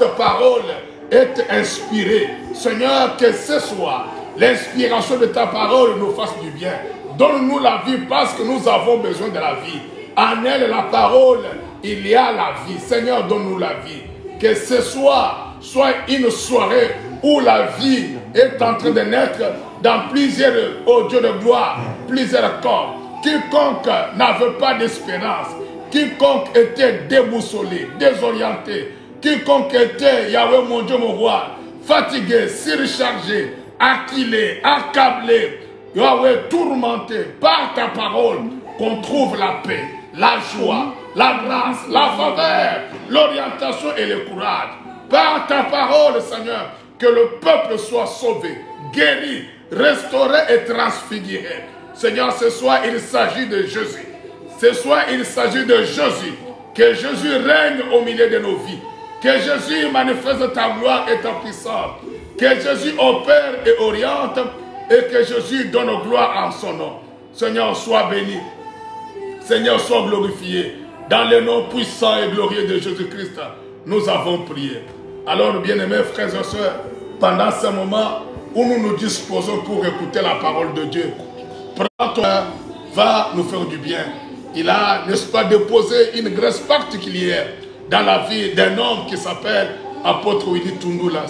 toute parole est inspirée. Seigneur, que ce soit l'inspiration de ta parole nous fasse du bien. Donne-nous la vie parce que nous avons besoin de la vie. En elle, la parole, il y a la vie. Seigneur, donne-nous la vie. Que ce soit une soirée où la vie est en train de naître dans plusieurs, oh Dieu de gloire, plusieurs corps. Quiconque n'avait pas d'espérance, quiconque était déboussolé, désorienté, quiconque était, Yahweh mon Dieu mon roi, fatigué, surchargé, acculé, accablé, Yahweh tourmenté par ta parole, qu'on trouve la paix, la joie, la grâce, la faveur, l'orientation et le courage. Par ta parole, Seigneur, que le peuple soit sauvé, guéri, restauré et transfiguré. Seigneur, ce soir, il s'agit de Jésus. Ce soir, il s'agit de Jésus. Que Jésus règne au milieu de nos vies. Que Jésus manifeste ta gloire et ta puissance. Que Jésus opère et oriente. Et que Jésus donne gloire en son nom. Seigneur, sois béni. Seigneur, sois glorifié. Dans le nom puissant et glorieux de Jésus-Christ, nous avons prié. Alors, bien-aimés frères et sœurs, pendant ce moment où nous nous disposons pour écouter la parole de Dieu, prends ton cœur, va nous faire du bien. Il a, n'est-ce pas, déposé une grâce particulière dans la vie d'un homme qui s'appelle Apôtre Willy Tundula.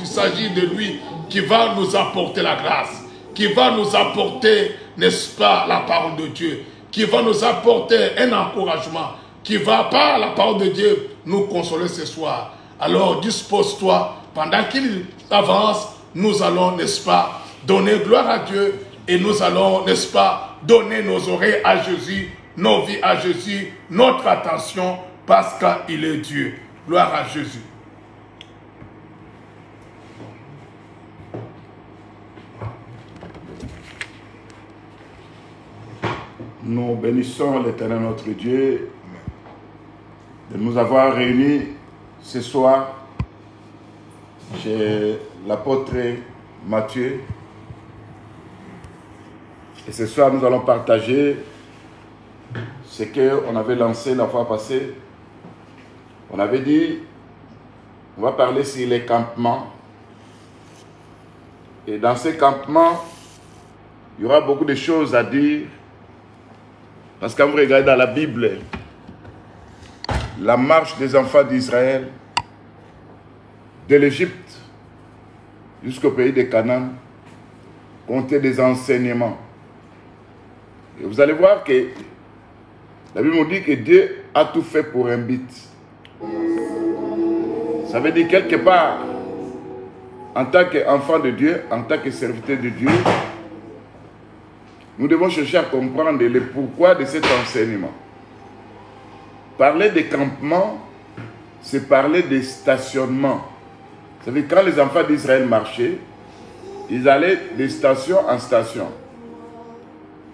Il s'agit de lui qui va nous apporter la grâce, qui va nous apporter, n'est-ce pas, la parole de Dieu, qui va nous apporter un encouragement, qui va, par la parole de Dieu, nous consoler ce soir. Alors dispose-toi, pendant qu'il avance, nous allons, n'est-ce pas, donner gloire à Dieu et nous allons, n'est-ce pas, donner nos oreilles à Jésus, nos vies à Jésus, notre attention parce qu'il est Dieu. Gloire à Jésus. Nous bénissons l'Éternel notre Dieu de nous avoir réunis ce soir chez l'apôtre Matthieu. Et ce soir, nous allons partager ce qu'on avait lancé la fois passée. On avait dit, on va parler sur les campements. Et dans ces campements, il y aura beaucoup de choses à dire. Parce que quand vous regardez dans la Bible, la marche des enfants d'Israël, de l'Égypte jusqu'au pays de Canaan, comptait des enseignements. Et vous allez voir que la Bible nous dit que Dieu a tout fait pour un but. Ça veut dire quelque part, en tant qu'enfant de Dieu, en tant que serviteur de Dieu, nous devons chercher à comprendre le pourquoi de cet enseignement. Parler de campement, c'est parler de stationnement. Ça veut dire quand les enfants d'Israël marchaient, ils allaient de station en station.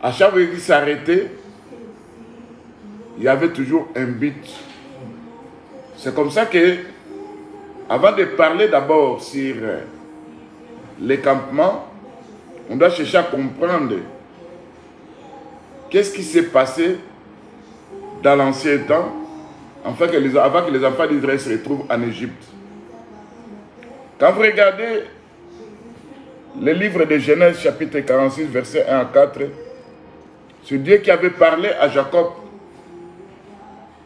À chaque fois qu'ils s'arrêtaient, il y avait toujours un but. C'est comme ça que, avant de parler d'abord sur les campements, on doit chercher à comprendre qu'est-ce qui s'est passé dans l'ancien temps, avant que les enfants d'Israël se retrouvent en Égypte. Quand vous regardez le livre de Genèse, chapitre 46, versets 1 à 4, c'est Dieu qui avait parlé à Jacob,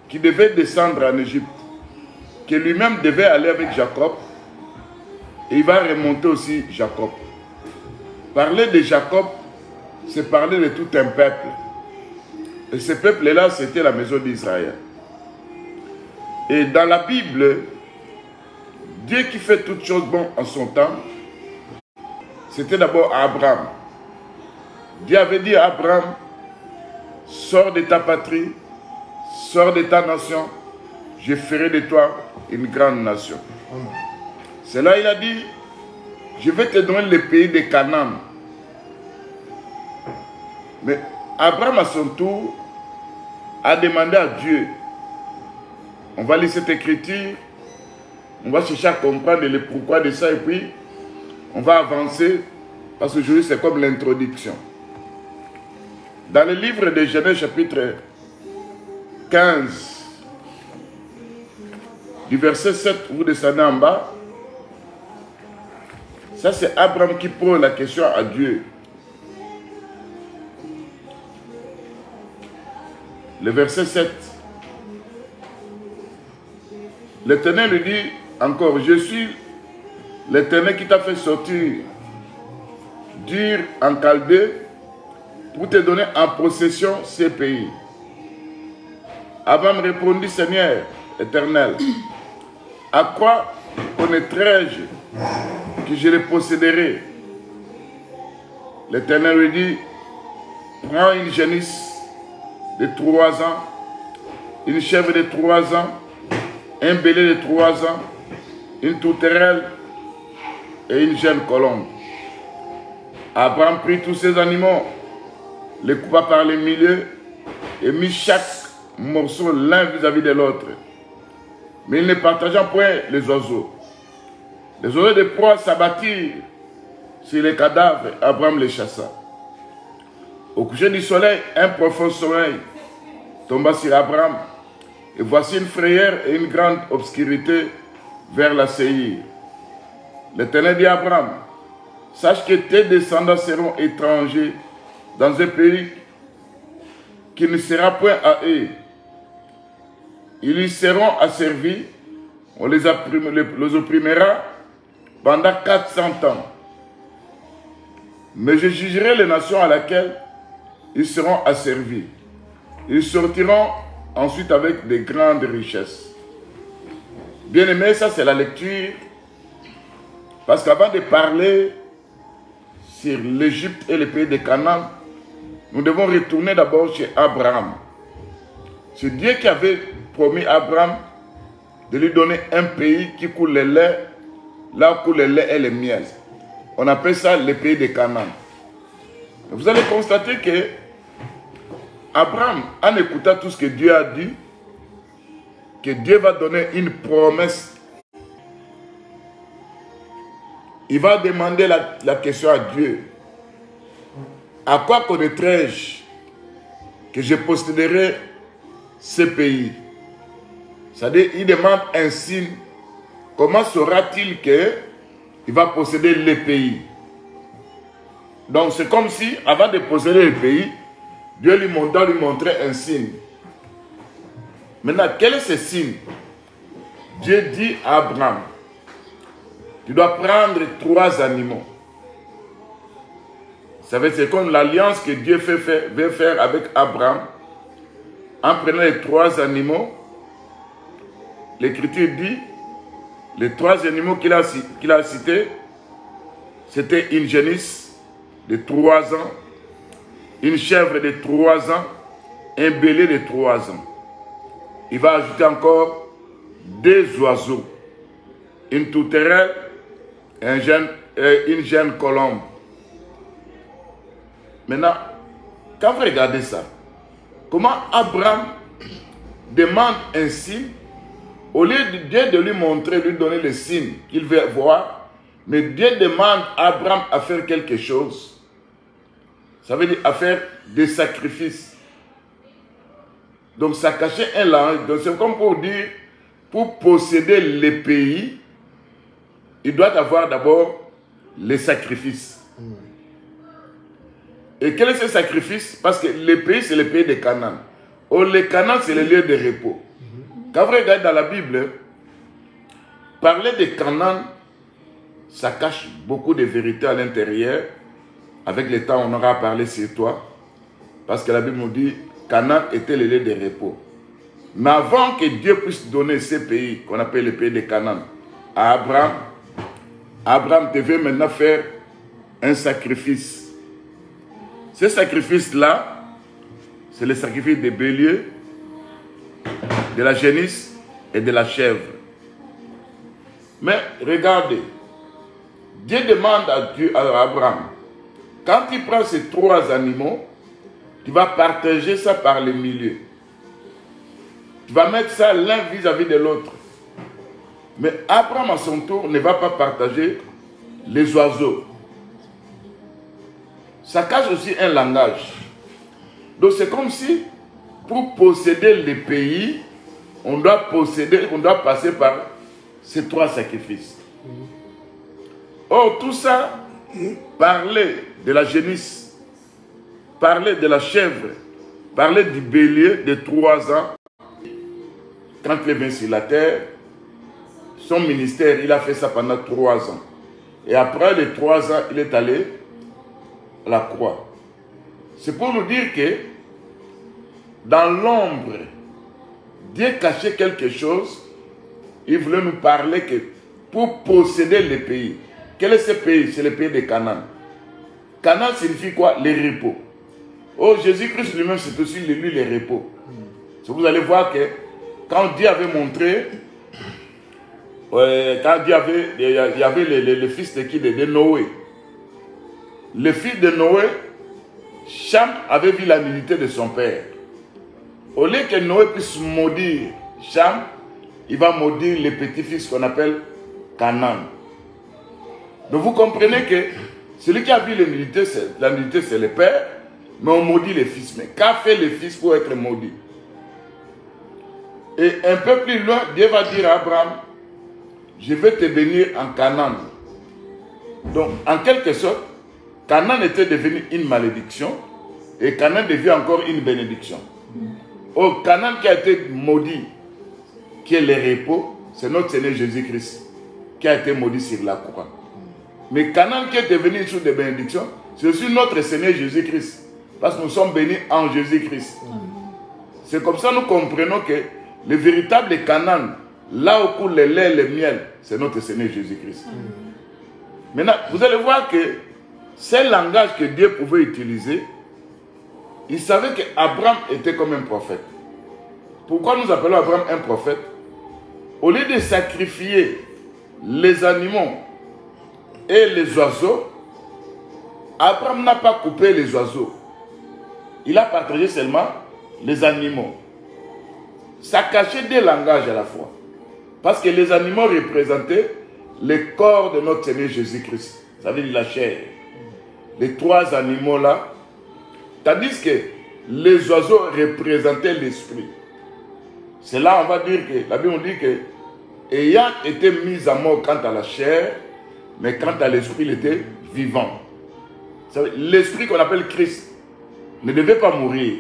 qui devait descendre en Égypte, qui lui-même devait aller avec Jacob, et il va remonter aussi Jacob. Parler de Jacob, c'est parler de tout un peuple. Et ce peuple-là, c'était la maison d'Israël. Et dans la Bible, Dieu qui fait toutes choses bonnes en son temps, c'était d'abord Abraham. Dieu avait dit à Abraham, sors de ta patrie, sors de ta nation, je ferai de toi une grande nation. C'est là il a dit, je vais te donner le pays de Canaan. Mais Abraham à son tour a demandé à Dieu, on va lire cette écriture, on va chercher à comprendre le pourquoi de ça et puis on va avancer parce que aujourd'hui c'est comme l'introduction. Dans le livre de Genèse chapitre 15, du verset 7, vous descendez en bas. Ça, c'est Abraham qui pose la question à Dieu. Le verset 7. L'Éternel lui dit encore, je suis l'Éternel qui t'a fait sortir d'Ur en Chaldée pour te donner en possession ces pays. Abraham répondit, Seigneur Éternel, à quoi connaîtrai-je que je les posséderai? L'Éternel lui dit, prends une génisse de 3 ans, une chèvre de 3 ans, un bélier de 3 ans, une tourterelle et une jeune colombe. Abraham prit tous ces animaux, les coupa par les milieux et mit chaque morceau l'un vis-à-vis de l'autre. Mais il ne partagea point les oiseaux. Les oiseaux de proie s'abattirent sur les cadavres, Abraham les chassa. Au coucher du soleil, un profond sommeil tomba sur Abraham. Et voici une frayeur et une grande obscurité vers la Séhir. L'Éternel dit à Abraham, sache que tes descendants seront étrangers dans un pays qui ne sera point à eux. Ils y seront asservis, on les opprimera pendant 400 ans. Mais je jugerai les nations à laquelle ils seront asservis. Ils sortiront ensuite avec de grandes richesses. Bien aimé, ça c'est la lecture. Parce qu'avant de parler sur l'Égypte et le pays de Canaan, nous devons retourner d'abord chez Abraham. C'est Dieu qui avait promis à Abraham de lui donner un pays qui coule le lait, là où coule le lait et le miel. On appelle ça le pays de Canaan. Vous allez constater que Abraham, en écoutant tout ce que Dieu a dit, que Dieu va donner une promesse, il va demander la question à Dieu. À quoi connaîtrai-je que je posséderai ce pays? C'est-à-dire, il demande un signe. Comment saura-t-il qu'il va posséder le pays? Donc, c'est comme si, avant de posséder le pays, Dieu lui montrait un signe. Maintenant, quel est ce signe? Dieu dit à Abraham, tu dois prendre 3 animaux. C'est comme l'alliance que Dieu veut faire avec Abraham. En prenant les 3 animaux, l'Écriture dit, les 3 animaux qu'il a cités, c'était une génisse de 3 ans, une chèvre de 3 ans, un bélier de 3 ans. Il va ajouter encore 2 oiseaux, une tourterelle et une jeune colombe. Maintenant, quand vous regardez ça, comment Abraham demande un signe, au lieu de Dieu de lui montrer, lui donner le signe qu'il veut voir, mais Dieu demande à Abraham à faire quelque chose. Ça veut dire à faire des sacrifices. Donc ça cachait un langage. Donc c'est comme pour dire, pour posséder le pays, il doit avoir d'abord les sacrifices. Et quel est ce sacrifice? Parce que le pays, c'est le pays de Canaan. Or, le Canaan, c'est le lieu de repos. Quand vous regardez dans la Bible, parler de Canaan, ça cache beaucoup de vérités à l'intérieur. Avec le temps, on aura parlé sur toi. Parce que la Bible nous dit, Canaan était le lieu de repos. Mais avant que Dieu puisse donner ce pays, qu'on appelle le pays de Canaan, à Abraham, Abraham devait maintenant faire un sacrifice. Ce sacrifice-là, c'est le sacrifice des béliers, de la génisse et de la chèvre. Mais regardez, Dieu demande à Abraham, quand il prend ces 3 animaux, tu vas partager ça par les milieux. Tu vas mettre ça l'un vis-à-vis de l'autre. Mais Abraham, à son tour, ne va pas partager les oiseaux. Ça cache aussi un langage. Donc c'est comme si, pour posséder le pays, on doit posséder, on doit passer par ces 3 sacrifices. Or, tout ça, parler de la génisse, parler de la chèvre, parler du bélier de 3 ans, quand il est venu sur la terre, son ministère, il a fait ça pendant 3 ans. Et après les 3 ans, il est allé à la croix. C'est pour nous dire que dans l'ombre, Dieu cachait quelque chose. Il voulait nous parler que pour posséder les pays. Quel est ce pays? C'est le pays de Canaan. Canaan signifie quoi? Les repos. Oh, Jésus-Christ lui-même, c'est aussi lui les repos. Vous allez voir que quand Dieu avait montré, quand Dieu avait, il y avait le fils de qui? De Noé. Le fils de Noé, Cham avait vu la nudité de son père. Au lieu que Noé puisse maudire Cham, il va maudire les petits-fils qu'on appelle Canaan. Donc vous comprenez que celui qui a vu la nudité, c'est le père, mais on maudit les fils. Mais qu'a fait le fils pour être maudit? Et un peu plus loin, Dieu va dire à Abraham, je vais te bénir en Canaan. Donc, en quelque sorte, Canaan était devenu une malédiction et Canaan devient encore une bénédiction. Au Canaan qui a été maudit, qui est le repos, c'est notre Seigneur Jésus-Christ qui a été maudit sur la croix. Mais Canaan qui est devenu une source de bénédiction, c'est aussi notre Seigneur Jésus-Christ. Parce que nous sommes bénis en Jésus-Christ. C'est comme ça que nous comprenons que le véritable Canaan, là où coule le lait et le miel, c'est notre Seigneur Jésus-Christ. Maintenant, vous allez voir que c'est le langage que Dieu pouvait utiliser. Il savait qu'Abraham était comme un prophète. Pourquoi nous appelons Abraham un prophète? Au lieu de sacrifier les animaux et les oiseaux, Abraham n'a pas coupé les oiseaux. Il a partagé seulement les animaux. Ça cachait des langages à la fois. Parce que les animaux représentaient le corps de notre Seigneur Jésus-Christ. Ça veut dire la chair. Les 3 animaux-là. Tandis que les oiseaux représentaient l'esprit. C'est là on va dire que, la Bible dit que, ayant été mis à mort quant à la chair, mais quant à l'esprit, il était vivant. L'esprit qu'on appelle Christ ne devait pas mourir.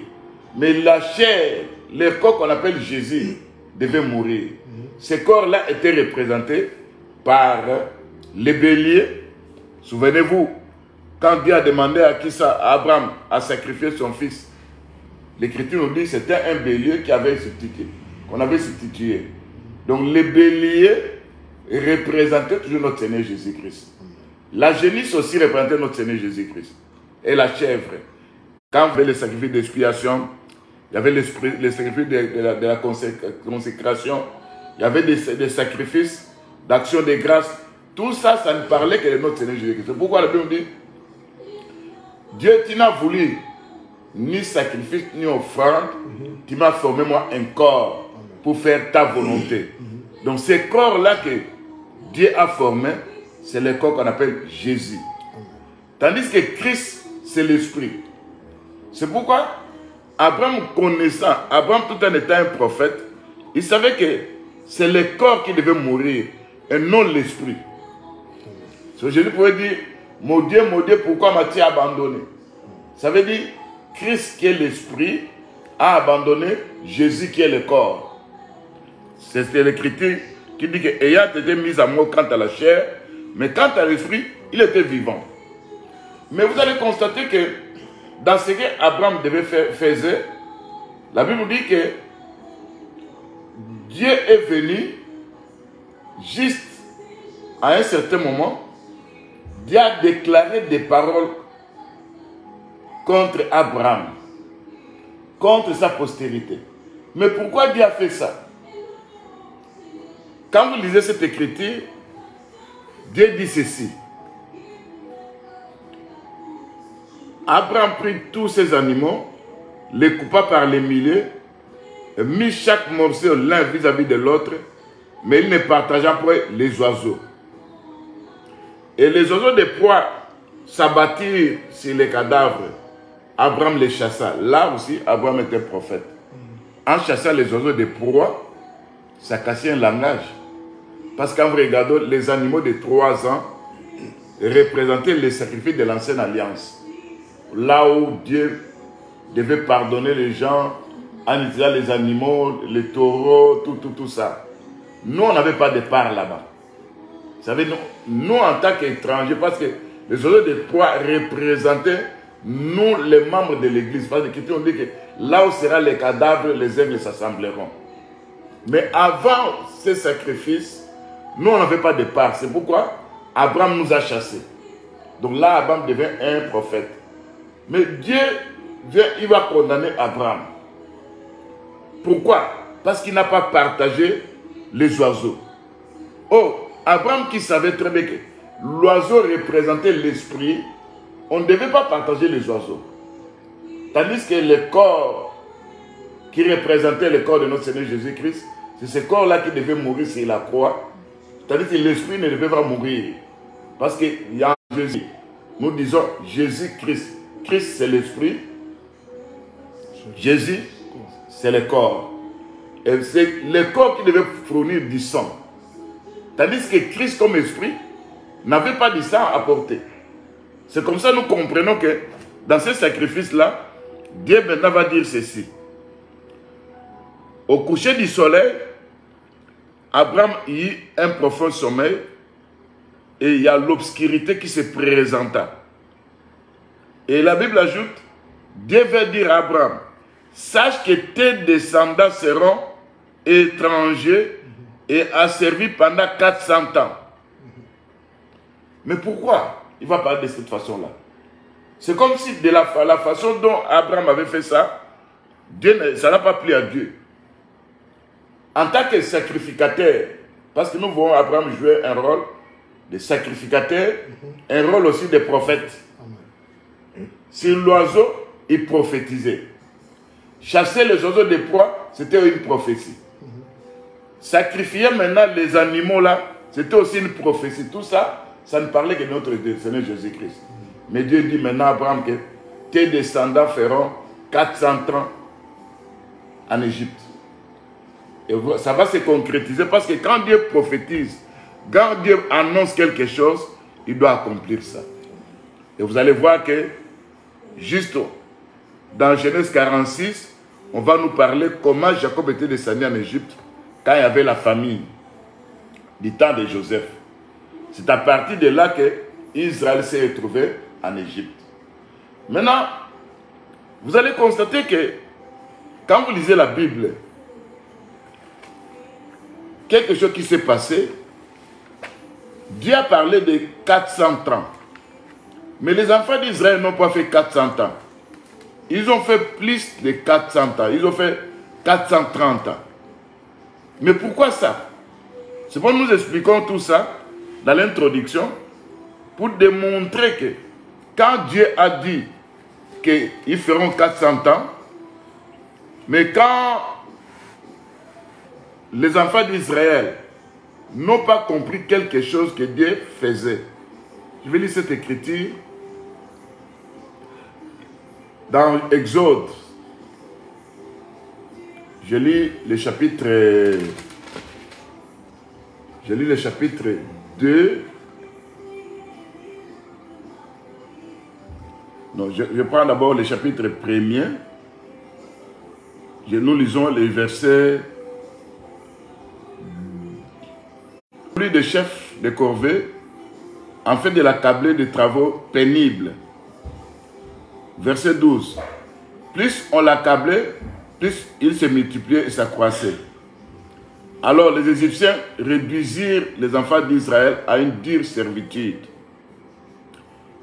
Mais la chair, le corps qu'on appelle Jésus, devait mourir. Ces corps-là étaient représentés par les béliers. Souvenez-vous, quand Dieu a demandé à Abraham à sacrifier son fils, l'Écriture nous dit que c'était un bélier qui avait substitué, qu'on avait substitué. Donc les béliers représentaient toujours notre Seigneur Jésus-Christ. La génisse aussi représentait notre Seigneur Jésus-Christ. Et la chèvre. Quand vous avez le sacrifice d'expiation, il y avait le sacrifice de la consécration, il y avait des sacrifices d'action de grâce. Tout ça, ça ne parlait que de notre Seigneur Jésus-Christ. C'est pourquoi la Bible dit, Dieu, tu n'as voulu ni sacrifice, ni offrande, tu m'as formé moi un corps pour faire ta volonté. Donc ces corps-là que Dieu a formé, c'est le corps qu'on appelle Jésus. Tandis que Christ, c'est l'esprit. C'est pourquoi Abraham connaissant, Abraham tout en étant un prophète, il savait que c'est le corps qui devait mourir et non l'esprit. Jésus pouvait dire, mon Dieu, pourquoi m'as-tu abandonné? Ça veut dire, Christ qui est l'esprit a abandonné Jésus qui est le corps. C'est l'Écriture qui dit qu'ayant été mis à mort quant à la chair, mais quant à l'esprit, il était vivant. Mais vous allez constater que dans ce qu'Abraham faisait, la Bible dit que Dieu est venu juste à un certain moment. Dieu a déclaré des paroles contre Abraham, contre sa postérité. Mais pourquoi Dieu a fait ça? Quand vous lisez cette écriture, Dieu dit ceci. Abraham prit tous ces animaux, les coupa par les milliers, et mit chaque morceau l'un vis-à-vis de l'autre, mais il ne partagea pas les oiseaux. Et les oiseaux de proie s'abattirent sur les cadavres. Abraham les chassa. Là aussi, Abraham était prophète. En chassant les oiseaux de proie, ça cassait un langage. Parce qu'en regardant les animaux de 3 ans représentaient les sacrifices de l'ancienne alliance. Là où Dieu devait pardonner les gens en utilisant les animaux, les taureaux, tout ça. Nous, on n'avait pas de part là-bas. Vous savez, nous en tant qu'étrangers, parce que les oiseaux de proie représentaient nous, les membres de l'église. Parce que l'Écriture dit que là où sera les cadavres, les aigles s'assembleront. Mais avant ces sacrifices, nous, on n'avait pas de part. C'est pourquoi Abraham nous a chassés. Donc là, Abraham devient un prophète. Mais Dieu vient, il va condamner Abraham. Pourquoi? Parce qu'il n'a pas partagé les oiseaux. Oh, Abraham qui savait très bien que l'oiseau représentait l'esprit, on ne devait pas partager les oiseaux. Tandis que le corps qui représentait le corps de notre Seigneur Jésus-Christ, c'est ce corps-là qui devait mourir sur la croix. Tandis que l'esprit ne devait pas mourir. Parce qu'il y a Jésus. Nous disons Jésus-Christ. Christ, c'est l'esprit. Jésus, c'est le corps. Et c'est le corps qui devait fournir du sang. Tandis que Christ, comme esprit, n'avait pas du sang à porter. C'est comme ça que nous comprenons que dans ce sacrifice-là, Dieu maintenant va dire ceci. Au coucher du soleil, Abraham eut un profond sommeil et il y a l'obscurité qui se présenta. Et la Bible ajoute, Dieu va dire à Abraham, sache que tes descendants seront étrangers et asservis pendant 400 ans. Mais pourquoi il va parler de cette façon-là? C'est comme si de la façon dont Abraham avait fait ça, Dieu, ça n'a pas plu à Dieu. En tant que sacrificateur, parce que nous voyons Abraham jouer un rôle de sacrificateur, un rôle aussi de prophète. Sur l'oiseau, il prophétisait. Chasser les oiseaux de proie, c'était une prophétie. Sacrifier maintenant les animaux là, c'était aussi une prophétie. Tout ça, ça ne parlait que de notre Seigneur Jésus-Christ. Mais Dieu dit maintenant à Abraham que tes descendants feront 400 ans en Égypte. Et ça va se concrétiser parce que quand Dieu prophétise, quand Dieu annonce quelque chose, il doit accomplir ça. Et vous allez voir que, juste dans Genèse 46, on va nous parler comment Jacob était descendu en Égypte quand il y avait la famine du temps de Joseph. C'est à partir de là que Israël s'est retrouvé en Égypte. Maintenant, vous allez constater que quand vous lisez la Bible, quelque chose qui s'est passé, Dieu a parlé de 400 ans. Mais les enfants d'Israël n'ont pas fait 400 ans. Ils ont fait plus de 400 ans. Ils ont fait 430 ans. Mais pourquoi ça? C'est pour nous expliquons tout ça dans l'introduction pour démontrer que quand Dieu a dit qu'ils feront 400 ans, mais quand les enfants d'Israël n'ont pas compris quelque chose que Dieu faisait. Je vais lire cette écriture dans Exode. Je lis le chapitre 2. Non, je prends d'abord le chapitre 1er. Nous lisons les versets. Plus de chef de corvée, en fait de l'accabler de travaux pénibles. Verset 12. Plus on l'accablait, plus il se multipliait et s'accroissait. Alors les Égyptiens réduisirent les enfants d'Israël à une dure servitude.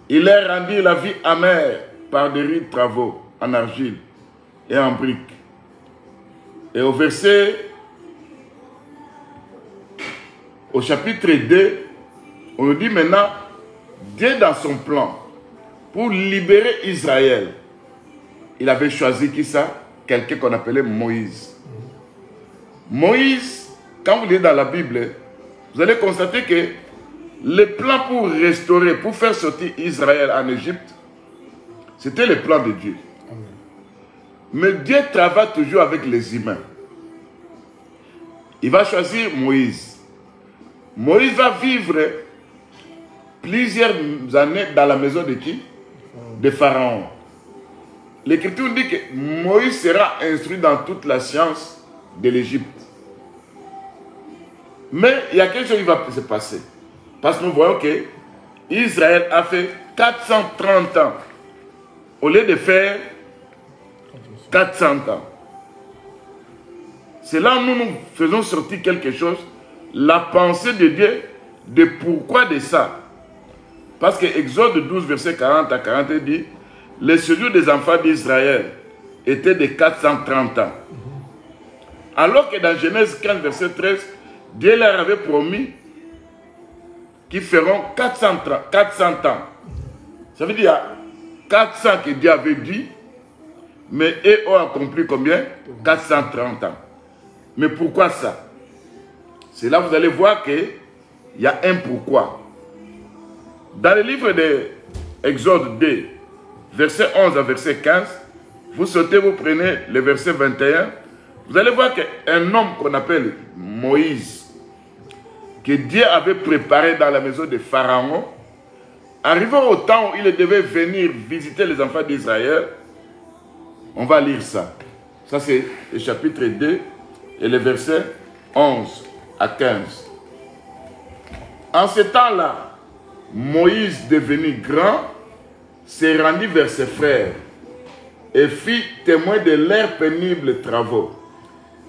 Ils leur rendirent la vie amère par de rudes travaux en argile et en briques. Et au chapitre 2, on nous dit maintenant, Dieu dans son plan, pour libérer Israël, il avait choisi qui ça? Quelqu'un qu'on appelait Moïse. Moïse, quand vous lisez dans la Bible, vous allez constater que le plan pour restaurer, pour faire sortir Israël en Égypte, c'était le plan de Dieu. Mais Dieu travaille toujours avec les humains. il va choisir Moïse. Moïse va vivre plusieurs années dans la maison de qui? De Pharaon. L'Écriture dit que Moïse sera instruit dans toute la science de l'Égypte. Mais il y a quelque chose qui va se passer. Parce que nous voyons que Israël a fait 430 ans. Au lieu de faire 400 ans. C'est là où nous faisons sortir quelque chose. La pensée de Dieu, de pourquoi de ça. Parce que Exode 12, verset 40 à 40 dit, le séjour des enfants d'Israël était de 430 ans. Alors que dans Genèse 15, verset 13, Dieu leur avait promis qu'ils feront 400 ans. Ça veut dire qu'il y a 400 que Dieu avait dit, mais eux ont accompli combien? 430 ans. Mais pourquoi ça? C'est là que vous allez voir qu'il y a un pourquoi. Dans le livre de Exode 2, verset 11 à verset 15, vous sautez, vous prenez le verset 21, vous allez voir qu'un homme qu'on appelle Moïse, que Dieu avait préparé dans la maison de Pharaon, arrivant au temps où il devait venir visiter les enfants d'Israël, on va lire ça. Ça c'est le chapitre 2 et le verset 11 à 15. En ce temps-là, Moïse, devenu grand, s'est rendu vers ses frères et fit témoin de leurs pénibles travaux.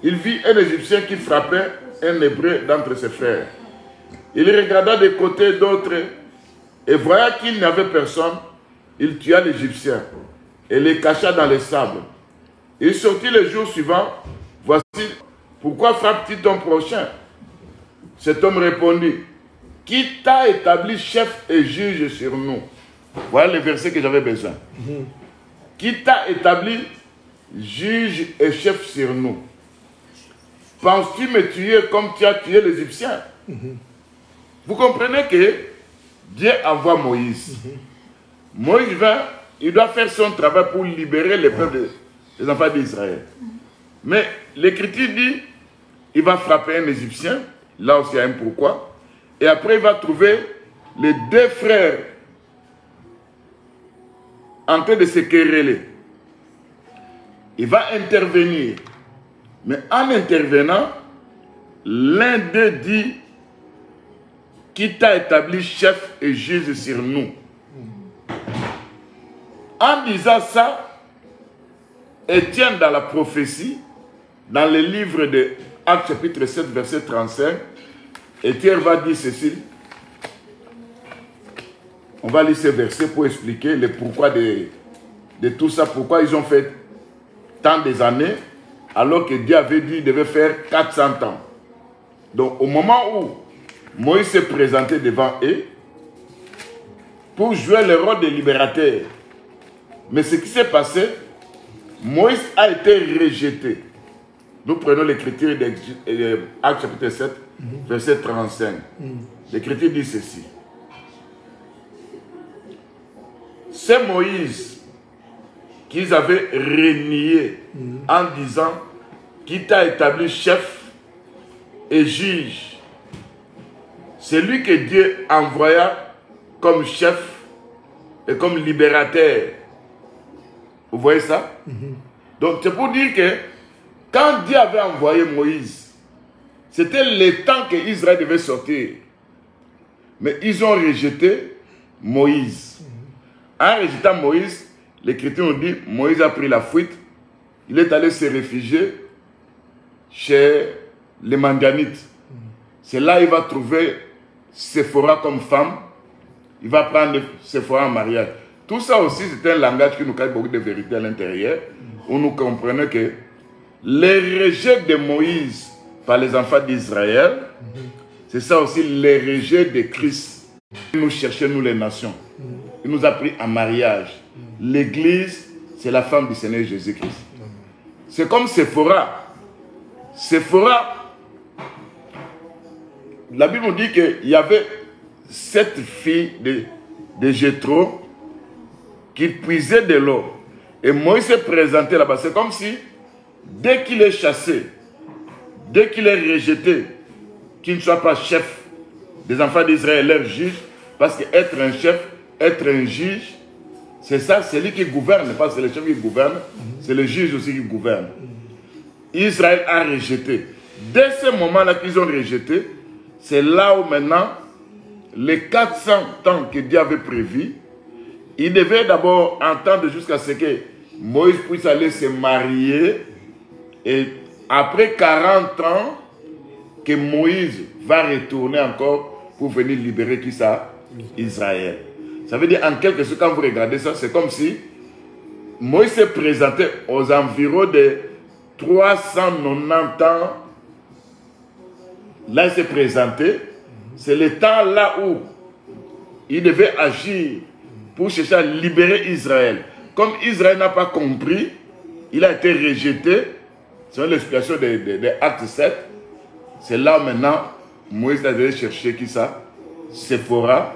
Il vit un Égyptien qui frappait un Hébreu d'entre ses frères. Il regarda de côté d'autres et voyant qu'il n'y avait personne, il tua l'Égyptien et le cacha dans les sables. Il sortit le jour suivant. Voici, pourquoi frappes-tu ton prochain? Cet homme répondit, qui t'a établi chef et juge sur nous? Voilà le verset que j'avais besoin. Qui t'a établi juge et chef sur nous? Penses-tu me tuer comme tu as tué l'Égyptien? Vous comprenez que Dieu envoie Moïse. Moïse va, il doit faire son travail pour libérer les peuples des enfants d'Israël. Mais l'Écriture dit, il va frapper un Égyptien. Là aussi, il y a un pourquoi. Et après, il va trouver les deux frères en train de se quereller. Il va intervenir. Mais en intervenant, l'un d'eux dit, qui t'a établi chef et juge sur nous. En disant ça, Étienne dans la prophétie, dans le livre de Actes chapitre 7, verset 35, Étienne va dire ceci. On va lire ces versets pour expliquer le pourquoi de tout ça, pourquoi ils ont fait tant des années, alors que Dieu avait dit qu'il devait faire 400 ans. Donc au moment où Moïse s'est présenté devant eux, pour jouer le rôle de libérateur, mais ce qui s'est passé, Moïse a été rejeté. Nous prenons l'écriture d'Actes chapitre 7, verset 35. L'écriture dit ceci. C'est Moïse qu'ils avaient renié en disant qui t'a établi chef et juge. C'est lui que Dieu envoya comme chef et comme libérateur. Vous voyez ça? Donc c'est pour dire que quand Dieu avait envoyé Moïse, c'était le temps que Israël devait sortir. Mais ils ont rejeté Moïse. En rejetant Moïse, l'Écriture nous dit, Moïse a pris la fuite, il est allé se réfugier chez les Madianites. C'est là qu'il va trouver Séphora comme femme, il va prendre Séphora en mariage. Tout ça aussi, c'est un langage qui nous cache beaucoup de vérité à l'intérieur, où nous comprenons que le rejet de Moïse par les enfants d'Israël, c'est ça aussi le rejet de Christ. Nous cherchons, nous les nations. Il nous a pris en mariage. L'église, c'est la femme du Seigneur Jésus-Christ. C'est comme Séphora. Séphora, la Bible nous dit qu'il y avait 7 filles de Jéthro qui puisaient de l'eau. Et Moïse s'est présenté là-bas. C'est comme si, dès qu'il est chassé, dès qu'il est rejeté, qu'il ne soit pas chef des enfants d'Israël, leur juge, parce qu'être un chef, être un juge, c'est ça, c'est lui qui gouverne, pas c'est le chef qui gouverne, c'est le juge aussi qui gouverne. Israël a rejeté. Dès ce moment-là qu'ils ont rejeté, c'est là où maintenant, les 400 ans que Dieu avait prévu, il devait d'abord entendre jusqu'à ce que Moïse puisse aller se marier, et après 40 ans, que Moïse va retourner encore pour venir libérer qui ça? Israël. Ça veut dire, en quelque sorte, quand vous regardez ça, c'est comme si Moïse s'est présenté aux environs de 390 ans. Là, il s'est présenté. C'est le temps là où il devait agir pour chercher à libérer Israël. Comme Israël n'a pas compris, il a été rejeté. C'est l'explication des Actes 7. C'est là maintenant, Moïse a dû chercher qui ça? Séphora.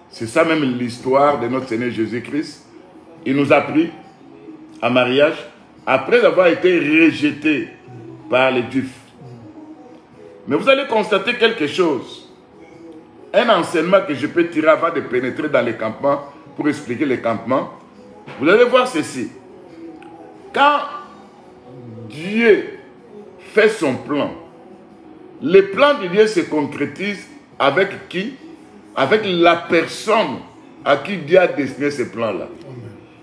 C'est ça même l'histoire de notre Seigneur Jésus-Christ. Il nous a pris en mariage après avoir été rejeté par les Juifs. Mais vous allez constater quelque chose. Un enseignement que je peux tirer avant de pénétrer dans les campements pour expliquer les campements. Vous allez voir ceci. Quand Dieu fait son plan, le plan de Dieu se concrétise avec qui? Avec la personne à qui Dieu a destiné ce plan-là.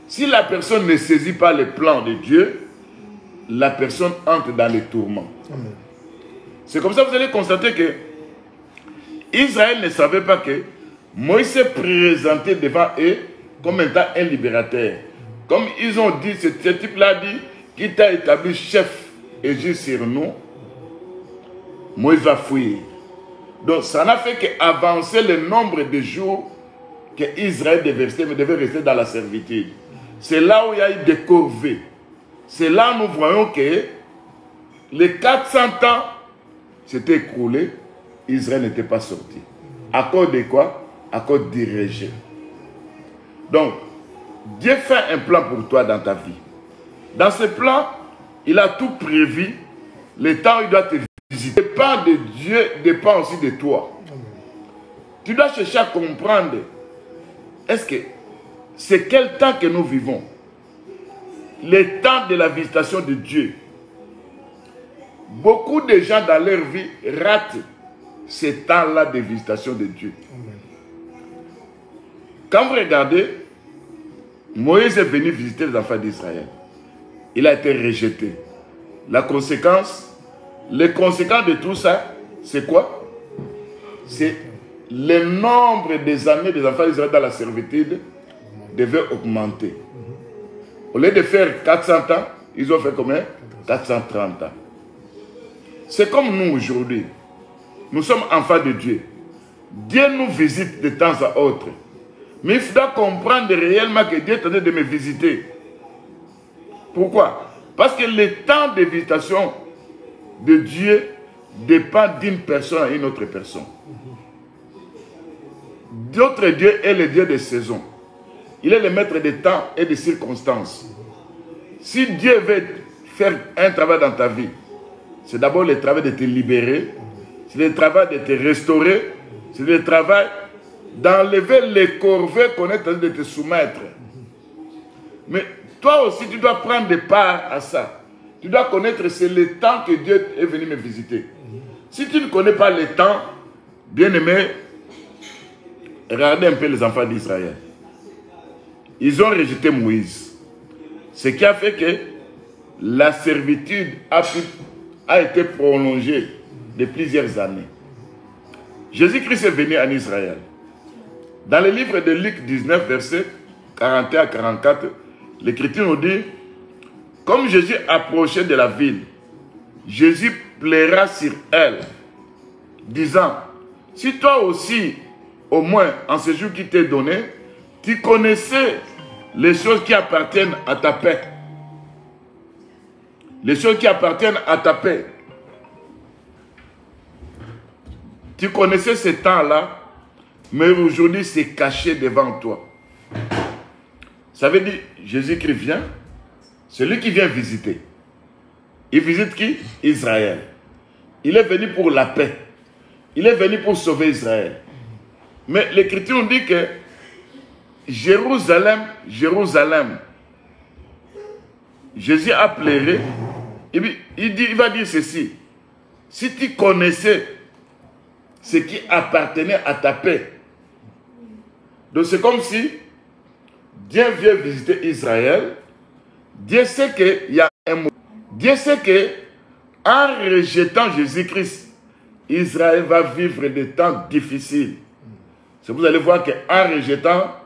Si la personne ne saisit pas le plan de Dieu, la personne entre dans les tourments. C'est comme ça que vous allez constater que Israël ne savait pas que Moïse s'est présenté devant eux comme étant un libérateur. Comme ils ont dit, ce type-là dit qu'il t'a établi chef et juge sur nous, Moïse va fuir. Donc ça n'a fait qu'avancer le nombre de jours que Israël devait rester dans la servitude. C'est là où il y a eu des corvées. C'est là où nous voyons que les 400 ans s'étaient écoulés, Israël n'était pas sorti. À cause de quoi? À cause du rejet. Donc, Dieu fait un plan pour toi dans ta vie. Dans ce plan, il a tout prévu. Le temps où il doit te visiter dépend de Dieu, dépend aussi de toi. Tu dois chercher à comprendre, est-ce que c'est quel temps que nous vivons? Le temps de la visitation de Dieu. Beaucoup de gens dans leur vie ratent ce temps-là de visitation de Dieu. Quand vous regardez, Moïse est venu visiter les enfants d'Israël. Il a été rejeté. La conséquence, les conséquences de tout ça, c'est quoi? C'est le nombre des années des enfants d'Israël dans la servitude devait augmenter. Au lieu de faire 400 ans, ils ont fait combien? 430 ans. C'est comme nous aujourd'hui. Nous sommes enfants de Dieu. Dieu nous visite de temps à autre. Mais il faudra comprendre réellement que Dieu est en train de me visiter. Pourquoi? Parce que le temps de visitation de Dieu dépend d'une personne à une autre personne. Notre Dieu est le Dieu des saisons. Il est le maître des temps et des circonstances. Si Dieu veut faire un travail dans ta vie, c'est d'abord le travail de te libérer, c'est le travail de te restaurer, c'est le travail d'enlever les corvées qu'on est en train de te soumettre. Mais toi aussi, tu dois prendre part à ça. Tu dois connaître, c'est le temps que Dieu est venu me visiter. Si tu ne connais pas le temps, bien aimé, regardez un peu les enfants d'Israël. Ils ont rejeté Moïse. Ce qui a fait que la servitude a été prolongée de plusieurs années. Jésus-Christ est venu en Israël. Dans le livre de Luc 19, versets 41 à 44, l'Écriture nous dit, comme Jésus approchait de la ville, Jésus plaira sur elle, disant, si toi aussi, au moins en ce jour qui t'est donné, tu connaissais les choses qui appartiennent à ta paix. Les choses qui appartiennent à ta paix. Tu connaissais ce temps-là, mais aujourd'hui c'est caché devant toi. Ça veut dire, Jésus-Christ vient, celui qui vient visiter. Il visite qui? Israël. Il est venu pour la paix. Il est venu pour sauver Israël. Mais l'Écriture nous dit que Jérusalem, Jérusalem, Jésus a pleuré. Il va dire ceci. Si tu connaissais ce qui appartenait à ta paix. Donc c'est comme si Dieu vient visiter Israël. Dieu sait qu'il y a un moment. Dieu sait que en rejetant Jésus-Christ, Israël va vivre des temps difficiles. C'est vous allez voir qu'en rejetant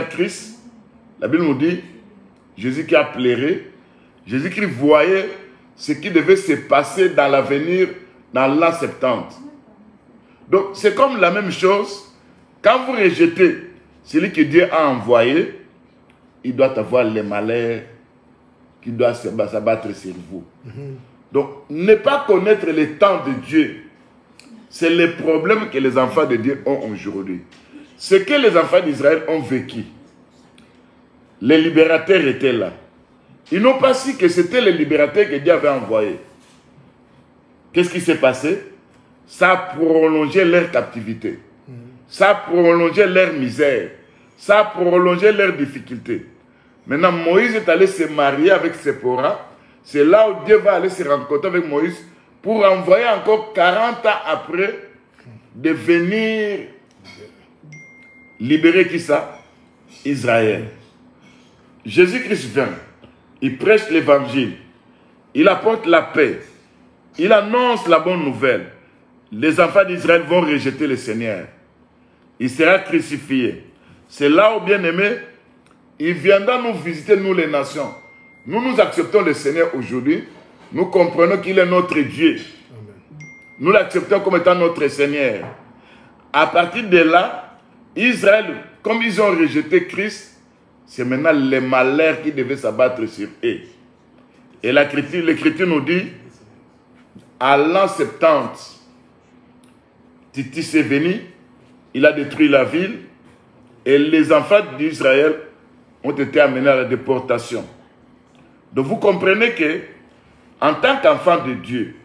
Christ, la Bible nous dit, Jésus qui a pleuré, Jésus qui voyait ce qui devait se passer dans l'avenir, dans l'an 70. Donc c'est comme la même chose, quand vous rejetez celui que Dieu a envoyé, il doit avoir les malheurs qui doivent s'abattre sur vous. Donc, ne pas connaître les temps de Dieu, c'est le problème que les enfants de Dieu ont aujourd'hui. Ce que les enfants d'Israël ont vécu, les libérateurs étaient là. Ils n'ont pas su que c'était les libérateurs que Dieu avait envoyés. Qu'est-ce qui s'est passé? Ça a prolongé leur captivité. Ça a prolongé leur misère. Ça a prolongé leurs difficultés. Maintenant, Moïse est allé se marier avec Séphora. C'est là où Dieu va aller se rencontrer avec Moïse pour envoyer encore 40 ans après de venir libérer qui ça? Israël. Jésus-Christ vient. Il prêche l'évangile. Il apporte la paix. Il annonce la bonne nouvelle. Les enfants d'Israël vont rejeter le Seigneur. Il sera crucifié. C'est là où, bien aimé, il viendra nous visiter, nous les nations. Nous acceptons le Seigneur aujourd'hui. Nous comprenons qu'il est notre Dieu. Nous l'acceptons comme étant notre Seigneur. À partir de là, Israël, comme ils ont rejeté Christ, c'est maintenant les malheurs qui devaient s'abattre sur eux. Et l'Écriture nous dit, à l'an 70, Titus est venu, il a détruit la ville, et les enfants d'Israël ont été amenés à la déportation. Donc vous comprenez que, en tant qu'enfants de Dieu,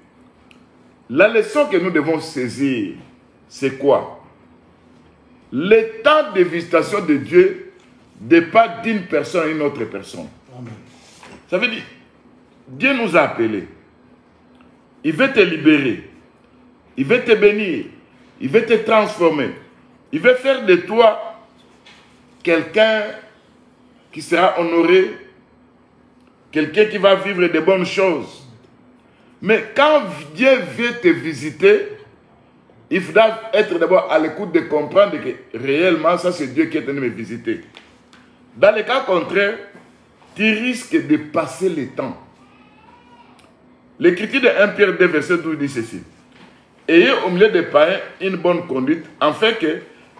la leçon que nous devons saisir, c'est quoi? Le temps de visitation de Dieu dépend d'une personne à une autre personne. Amen. Ça veut dire, Dieu nous a appelés. Il veut te libérer. Il veut te bénir. Il veut te transformer. Il veut faire de toi quelqu'un qui sera honoré, quelqu'un qui va vivre de bonnes choses. Mais quand Dieu vient te visiter, il faudra être d'abord à l'écoute de comprendre que réellement, ça c'est Dieu qui est venu me visiter. Dans le cas contraire, tu risques de passer le temps. L'Écriture de 1 Pierre 2, verset 12 dit ceci. Ayez au milieu des païens une bonne conduite, afin que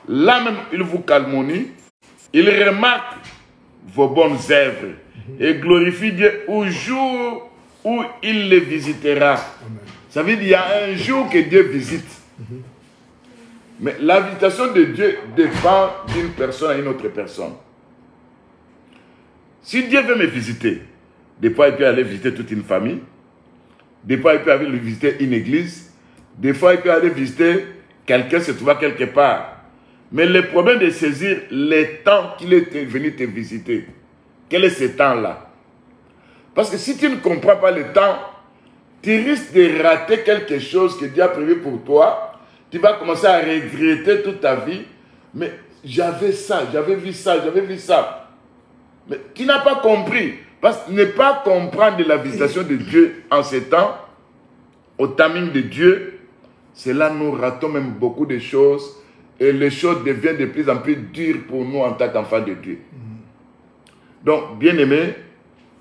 là même il vous calmonie, il remarque vos bonnes œuvres et glorifie Dieu au jour où il les visitera. Amen. Ça veut dire qu'il y a un jour que Dieu visite. Mais la visitation de Dieu dépend d'une personne à une autre personne. Si Dieu veut me visiter, des fois il peut aller visiter toute une famille, des fois il peut aller visiter une église, des fois il peut aller visiter quelqu'un se trouvant quelque part. Mais le problème de saisir les temps qu'il est venu te visiter. Quel est ce temps-là? Parce que si tu ne comprends pas le temps, tu risques de rater quelque chose que Dieu a prévu pour toi. Tu vas commencer à regretter toute ta vie. Mais j'avais ça, j'avais vu ça, j'avais vu ça. Mais tu n'as pas compris. Parce que ne pas comprendre la visitation de Dieu en ces temps, au timing de Dieu, c'est là nous ratons même beaucoup de choses. Et les choses deviennent de plus en plus dures pour nous en tant qu'enfants de Dieu. Donc, bien-aimé,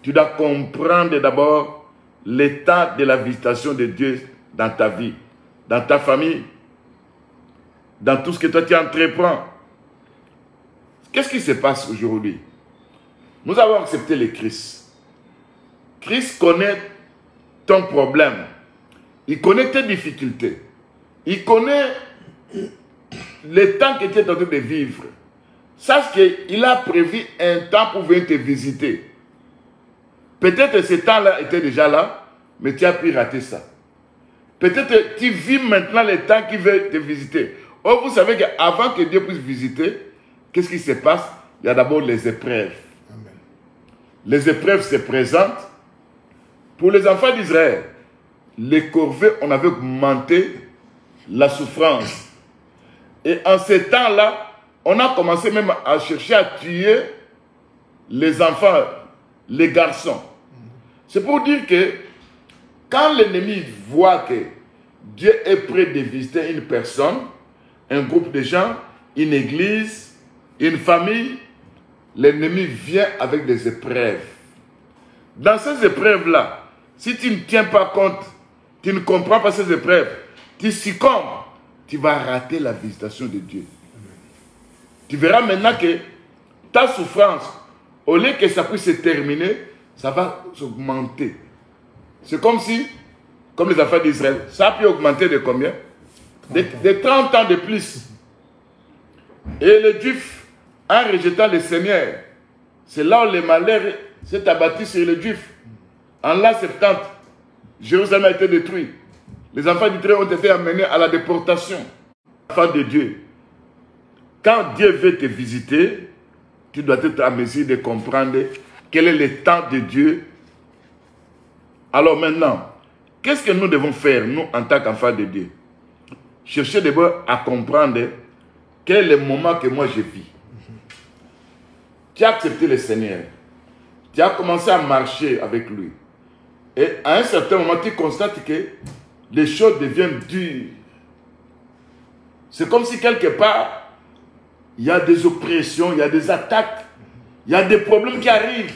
tu dois comprendre d'abord l'état de la visitation de Dieu dans ta vie, dans ta famille, dans tout ce que toi tu entreprends. Qu'est-ce qui se passe aujourd'hui? Nous avons accepté le Christ. Christ connaît ton problème. Il connaît tes difficultés. Il connaît le temps que tu es en train de vivre. Sache qu'il a prévu un temps pour venir te visiter. Peut-être ce temps-là était déjà là, mais tu as pu rater ça. Peut-être tu vis maintenant le temps qu'il veut te visiter. Or, vous savez qu'avant que Dieu puisse visiter, qu'est-ce qui se passe? Il y a d'abord les épreuves. Amen. Les épreuves se présentent. Pour les enfants d'Israël, les corvées, on avait augmenté la souffrance. Et en ces temps-là, on a commencé même à chercher à tuer les enfants, les garçons. C'est pour dire que quand l'ennemi voit que Dieu est prêt de visiter une personne, un groupe de gens, une église, une famille, l'ennemi vient avec des épreuves. Dans ces épreuves-là, si tu ne tiens pas compte, tu ne comprends pas ces épreuves, tu succombes, tu vas rater la visitation de Dieu. Tu verras maintenant que ta souffrance, au lieu que ça puisse se terminer, ça va s'augmenter. C'est comme si, comme les enfants d'Israël, ça a pu augmenter de combien? De 30 ans de plus. Et les Juifs, en rejetant le Seigneur, c'est là où le malheur s'est abattu sur les Juifs. En l'an 70, Jérusalem a été détruit. Les enfants d'Israël ont été amenés à la déportation. Enfants de Dieu, quand Dieu veut te visiter, tu dois être en mesure de comprendre quel est le temps de Dieu. Alors maintenant, qu'est-ce que nous devons faire, nous, en tant qu'enfants de Dieu? Chercher d'abord à comprendre quel est le moment que moi je vis. Tu as accepté le Seigneur. Tu as commencé à marcher avec lui. Et à un certain moment, tu constates que les choses deviennent dures. C'est comme si quelque part, il y a des oppressions, il y a des attaques, il y a des problèmes qui arrivent.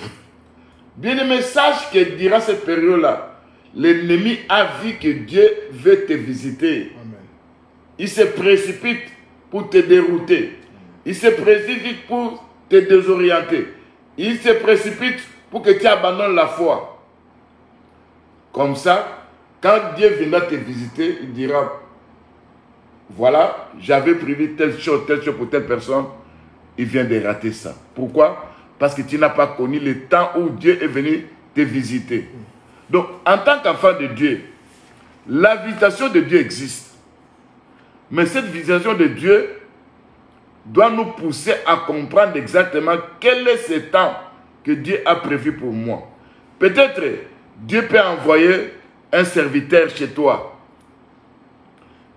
Bien-aimé, sache que durant cette période-là, l'ennemi a vu que Dieu veut te visiter. Amen. Il se précipite pour te dérouter. Il se précipite pour te désorienter. Il se précipite pour que tu abandonnes la foi. Comme ça, quand Dieu viendra te visiter, il dira, voilà, j'avais prévu telle chose pour telle personne. Il vient de rater ça. Pourquoi? Parce que tu n'as pas connu le temps où Dieu est venu te visiter. Donc, en tant qu'enfant de Dieu, la visitation de Dieu existe. Mais cette visitation de Dieu doit nous pousser à comprendre exactement quel est ce temps que Dieu a prévu pour moi. Peut-être Dieu peut envoyer un serviteur chez toi.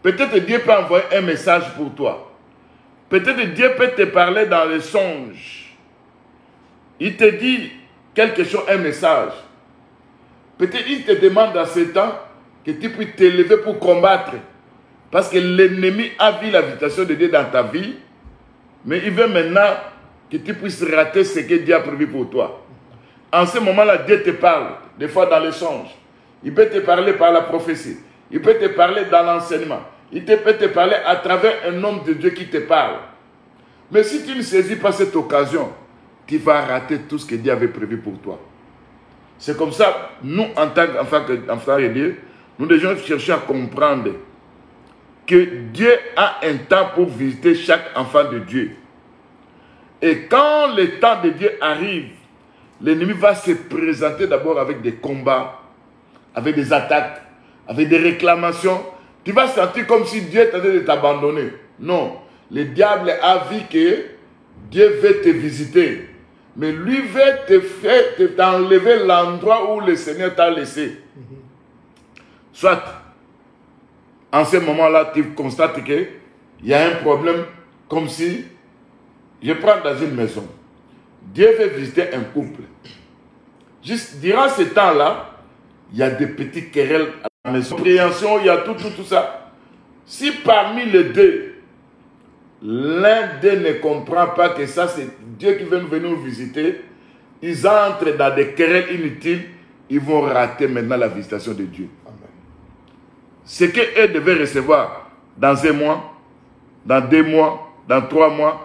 Peut-être Dieu peut envoyer un message pour toi. Peut-être Dieu peut te parler dans les songes. Il te dit quelque chose, un message. Peut-être il te demande dans ce temps que tu puisses t'élever pour combattre. Parce que l'ennemi a vu la visitation de Dieu dans ta vie. Mais il veut maintenant que tu puisses rater ce que Dieu a prévu pour toi. En ce moment-là, Dieu te parle, des fois dans les songes. Il peut te parler par la prophétie. Il peut te parler dans l'enseignement. Il peut te parler à travers un homme de Dieu qui te parle. Mais si tu ne saisis pas cette occasion, tu vas rater tout ce que Dieu avait prévu pour toi. C'est comme ça, nous, en tant qu'enfants de Dieu, nous devons chercher à comprendre que Dieu a un temps pour visiter chaque enfant de Dieu. Et quand le temps de Dieu arrive, l'ennemi va se présenter d'abord avec des combats, avec des attaques, avec des réclamations. Tu vas sentir comme si Dieu est en train de t'abandonner. Non, le diable a vu que Dieu veut te visiter. Mais lui veut t'enlever l'endroit où le Seigneur t'a laissé. Soit, en ce moment-là, tu constates qu'il y a un problème, comme si, je prends dans une maison, Dieu veut visiter un couple. Juste durant ce temps-là, il y a des petites querelles à la maison, compréhension, il y a tout ça. Si parmi les deux, l'un d'eux ne comprend pas que ça c'est Dieu qui veut venir nous visiter, ils entrent dans des querelles inutiles, ils vont rater maintenant la visitation de Dieu. Amen. Ce qu'eux devaient recevoir dans 1 mois, dans 2 mois, dans 3 mois,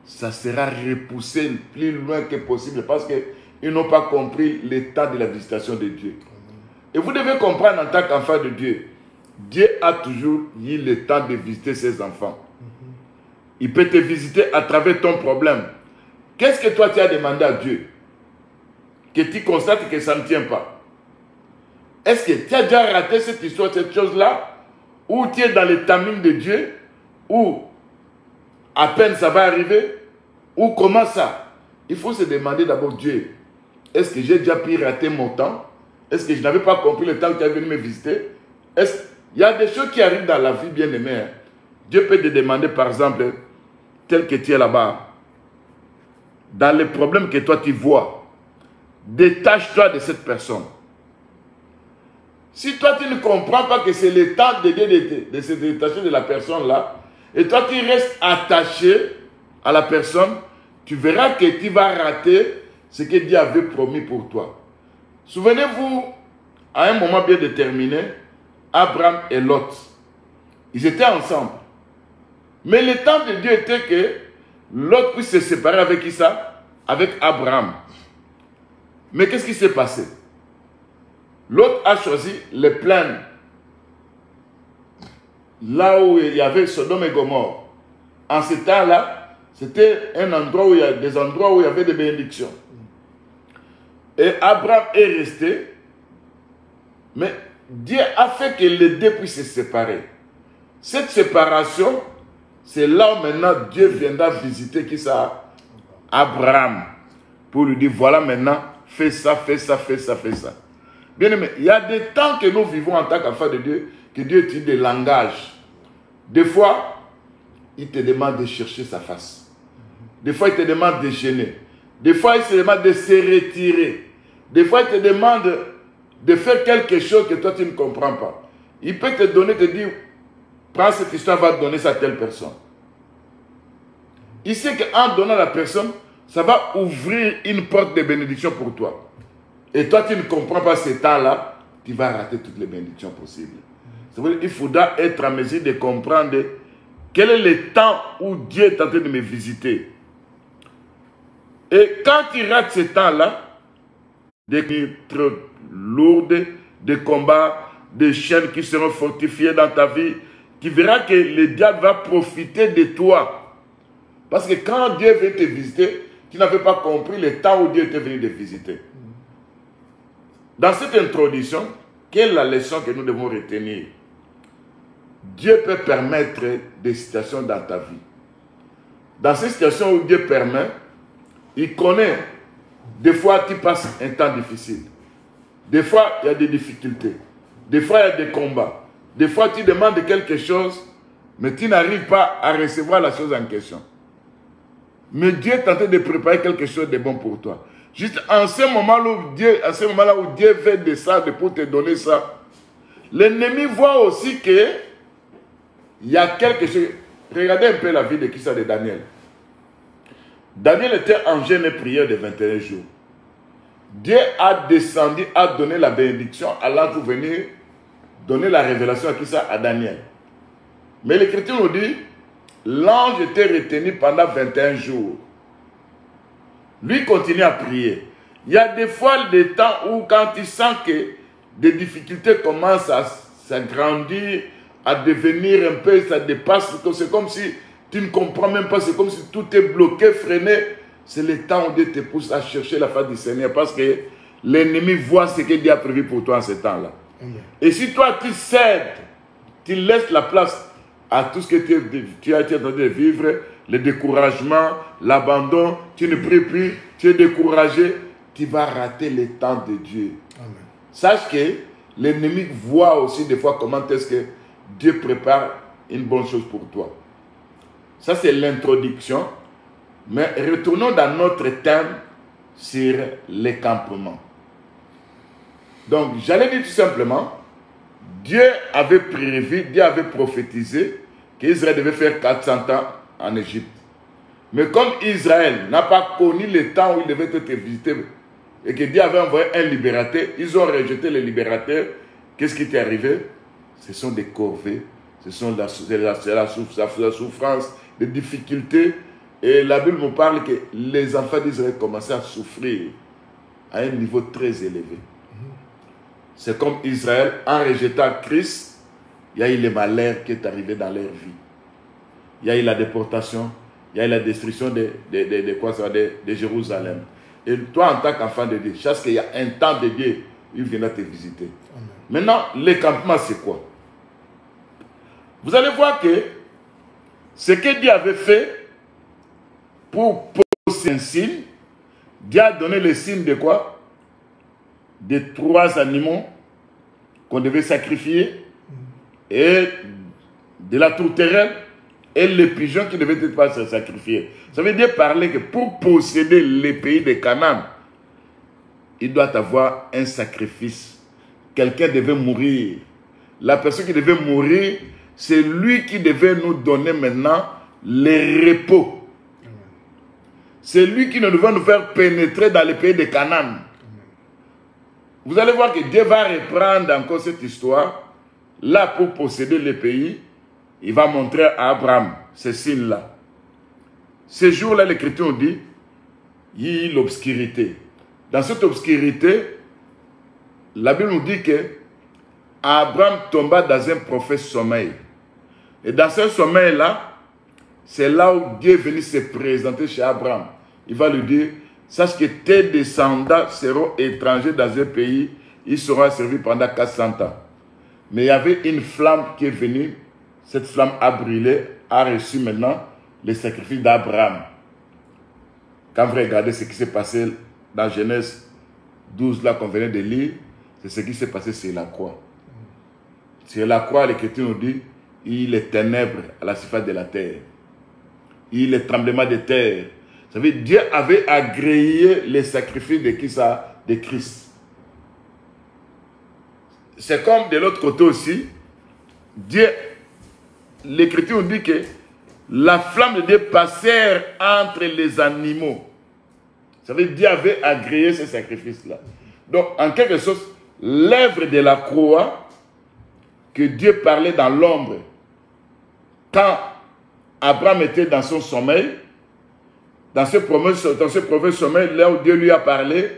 ça sera repoussé le plus loin que possible parce qu'ils n'ont pas compris l'état de la visitation de Dieu. Amen. Et vous devez comprendre en tant qu'enfant de Dieu, Dieu a toujours eu le temps de visiter ses enfants. Il peut te visiter à travers ton problème. Qu'est-ce que toi tu as demandé à Dieu? que tu constates que ça ne tient pas. Est-ce que tu as déjà raté cette histoire, cette chose-là, ou tu es dans le timing de Dieu, ou à peine ça va arriver, ou comment ça? Il faut se demander d'abord, Dieu, est-ce que j'ai déjà pu rater mon temps? Est-ce que je n'avais pas compris le temps que tu es venu me visiter? Il y a des choses qui arrivent dans la vie, bien aimé. Dieu peut te demander, par exemple, tel que tu es là-bas, dans les problèmes que toi tu vois, détache-toi de cette personne. Si toi tu ne comprends pas que c'est le temps de Dieu de se détacher de la personne là, et toi tu restes attaché à la personne, tu verras que tu vas rater ce que Dieu avait promis pour toi. Souvenez-vous, à un moment bien déterminé, Abraham et Lot, ils étaient ensemble. Mais le temps de Dieu était que Lot puisse se séparer avec qui ça? Avec Abraham. Mais qu'est-ce qui s'est passé? Lot a choisi les plaines, là où il y avait Sodome et Gomorrhe. En ce temps-là, c'était un endroit où il y a des endroits où il y avait des bénédictions. Et Abraham est resté, mais Dieu a fait que les deux puissent se séparer. Cette séparation, c'est là où maintenant Dieu viendra visiter qui ça? Abraham. Pour lui dire, voilà maintenant, fais ça, fais ça, fais ça, fais ça. Bien aimé, il y a des temps que nous vivons en tant qu'enfants de Dieu, que Dieu utilise des langages. Des fois, il te demande de chercher sa face. Des fois, il te demande de gêner. Des fois, il te demande de se retirer. Des fois, il te demande de faire quelque chose que toi, tu ne comprends pas. Il peut te donner, te dire, prends cette histoire, va donner ça à telle personne. Il sait qu'en donnant à la personne, ça va ouvrir une porte de bénédiction pour toi. Et toi, tu ne comprends pas ce temps-là, tu vas rater toutes les bénédictions possibles. C'est-à-dire qu'il faudra être en mesure de comprendre quel est le temps où Dieu est en train de me visiter. Et quand tu rates ce temps-là, des cris trop lourdes, des combats, des chaînes qui seront fortifiées dans ta vie, tu verras que le diable va profiter de toi. Parce que quand Dieu vient te visiter, tu n'avais pas compris le temps où Dieu était venu te visiter. Dans cette introduction, quelle est la leçon que nous devons retenir? Dieu peut permettre des situations dans ta vie. Dans ces situations où Dieu permet, il connaît. Des fois, tu passes un temps difficile. Des fois, il y a des difficultés. Des fois, il y a des combats. Des fois, tu demandes quelque chose, mais tu n'arrives pas à recevoir la chose en question. Mais Dieu est en train de préparer quelque chose de bon pour toi. Juste en ce moment-là où Dieu veut descendre pour te donner ça, l'ennemi voit aussi que il y a quelque chose. Regardez un peu la vie de qui ça, de Daniel. Daniel était en jeûne et prière de 21 jours. Dieu a descendu, a donné la bénédiction, allant pour venir donner la révélation à qui ça? À Daniel. Mais l'Écriture nous dit, l'ange était retenu pendant 21 jours. Lui continue à prier. Il y a des fois des temps où quand tu sens que des difficultés commencent à s'agrandir, à devenir un peu, ça dépasse, c'est comme si tu ne comprends même pas, c'est comme si tout est bloqué, freiné. C'est le temps où Dieu te pousse à chercher la face du Seigneur parce que l'ennemi voit ce que Dieu a prévu pour toi en ce temps-là. Et si toi tu cèdes, tu laisses la place à tout ce que tu as été en train de vivre, le découragement, l'abandon, tu ne pries plus, tu es découragé, tu vas rater le temps de Dieu. Amen. Sache que l'ennemi voit aussi des fois comment est-ce que Dieu prépare une bonne chose pour toi. Ça c'est l'introduction. Mais retournons dans notre thème sur les campements. Donc j'allais dire tout simplement, Dieu avait prévu, Dieu avait prophétisé qu'Israël devait faire 400 ans en Égypte. Mais comme Israël n'a pas connu le temps où il devait être visité et que Dieu avait envoyé un libérateur, ils ont rejeté le libérateur. Qu'est-ce qui est arrivé? Ce sont des corvées, ce sont la souffrance, des difficultés. Et la Bible nous parle que les enfants d'Israël commençaient à souffrir à un niveau très élevé. C'est comme Israël, en rejetant Christ, il y a eu le malheur qui est arrivé dans leur vie. Il y a eu la déportation, il y a eu la destruction de Jérusalem. Et toi, en tant qu'enfant de Dieu, chaque qu'il y a un temps de Dieu, il viendra te visiter. Amen. Maintenant, le campement, c'est quoi? Vous allez voir que ce que Dieu avait fait pour poser un signe, Dieu a donné le signe de quoi? De 3 animaux qu'on devait sacrifier et de la tourterelle et les pigeons qui devaient être pas sacrifiés. Ça veut dire parler que pour posséder les pays de Canaan, il doit avoir un sacrifice. Quelqu'un devait mourir. La personne qui devait mourir, c'est lui qui devait nous donner maintenant le repos. C'est lui qui devait nous faire pénétrer dans les pays de Canaan. Vous allez voir que Dieu va reprendre encore cette histoire. Là, pour posséder les pays, il va montrer à Abraham ces signes-là. Ce jour-là, l'Écriture dit, il y a l'obscurité. Dans cette obscurité, la Bible nous dit que Abraham tomba dans un prophète sommeil. Et dans ce sommeil-là, c'est là où Dieu est venu se présenter chez Abraham. Il va lui dire, sache que tes descendants seront étrangers dans un pays, ils seront servis pendant 400 ans. Mais il y avait une flamme qui est venue, cette flamme a brûlé, a reçu maintenant le sacrifice d'Abraham. Quand vous regardez ce qui s'est passé dans Genèse 12, là qu'on venait de lire, c'est ce qui s'est passé sur la croix. Sur la croix, l'Écriture nous dit, il est ténèbres à la surface de la terre. Il est tremblement de terre. Ça veut dire Dieu avait agréé les sacrifices de qui ça? De Christ. C'est comme de l'autre côté aussi, Dieu, l'Écriture nous dit que la flamme de Dieu passait entre les animaux. Ça veut dire Dieu avait agréé ces sacrifices-là. Donc, en quelque sorte, l'œuvre de la croix, que Dieu parlait dans l'ombre, quand Abraham était dans son sommeil, dans ce premier sommeil, là où Dieu lui a parlé,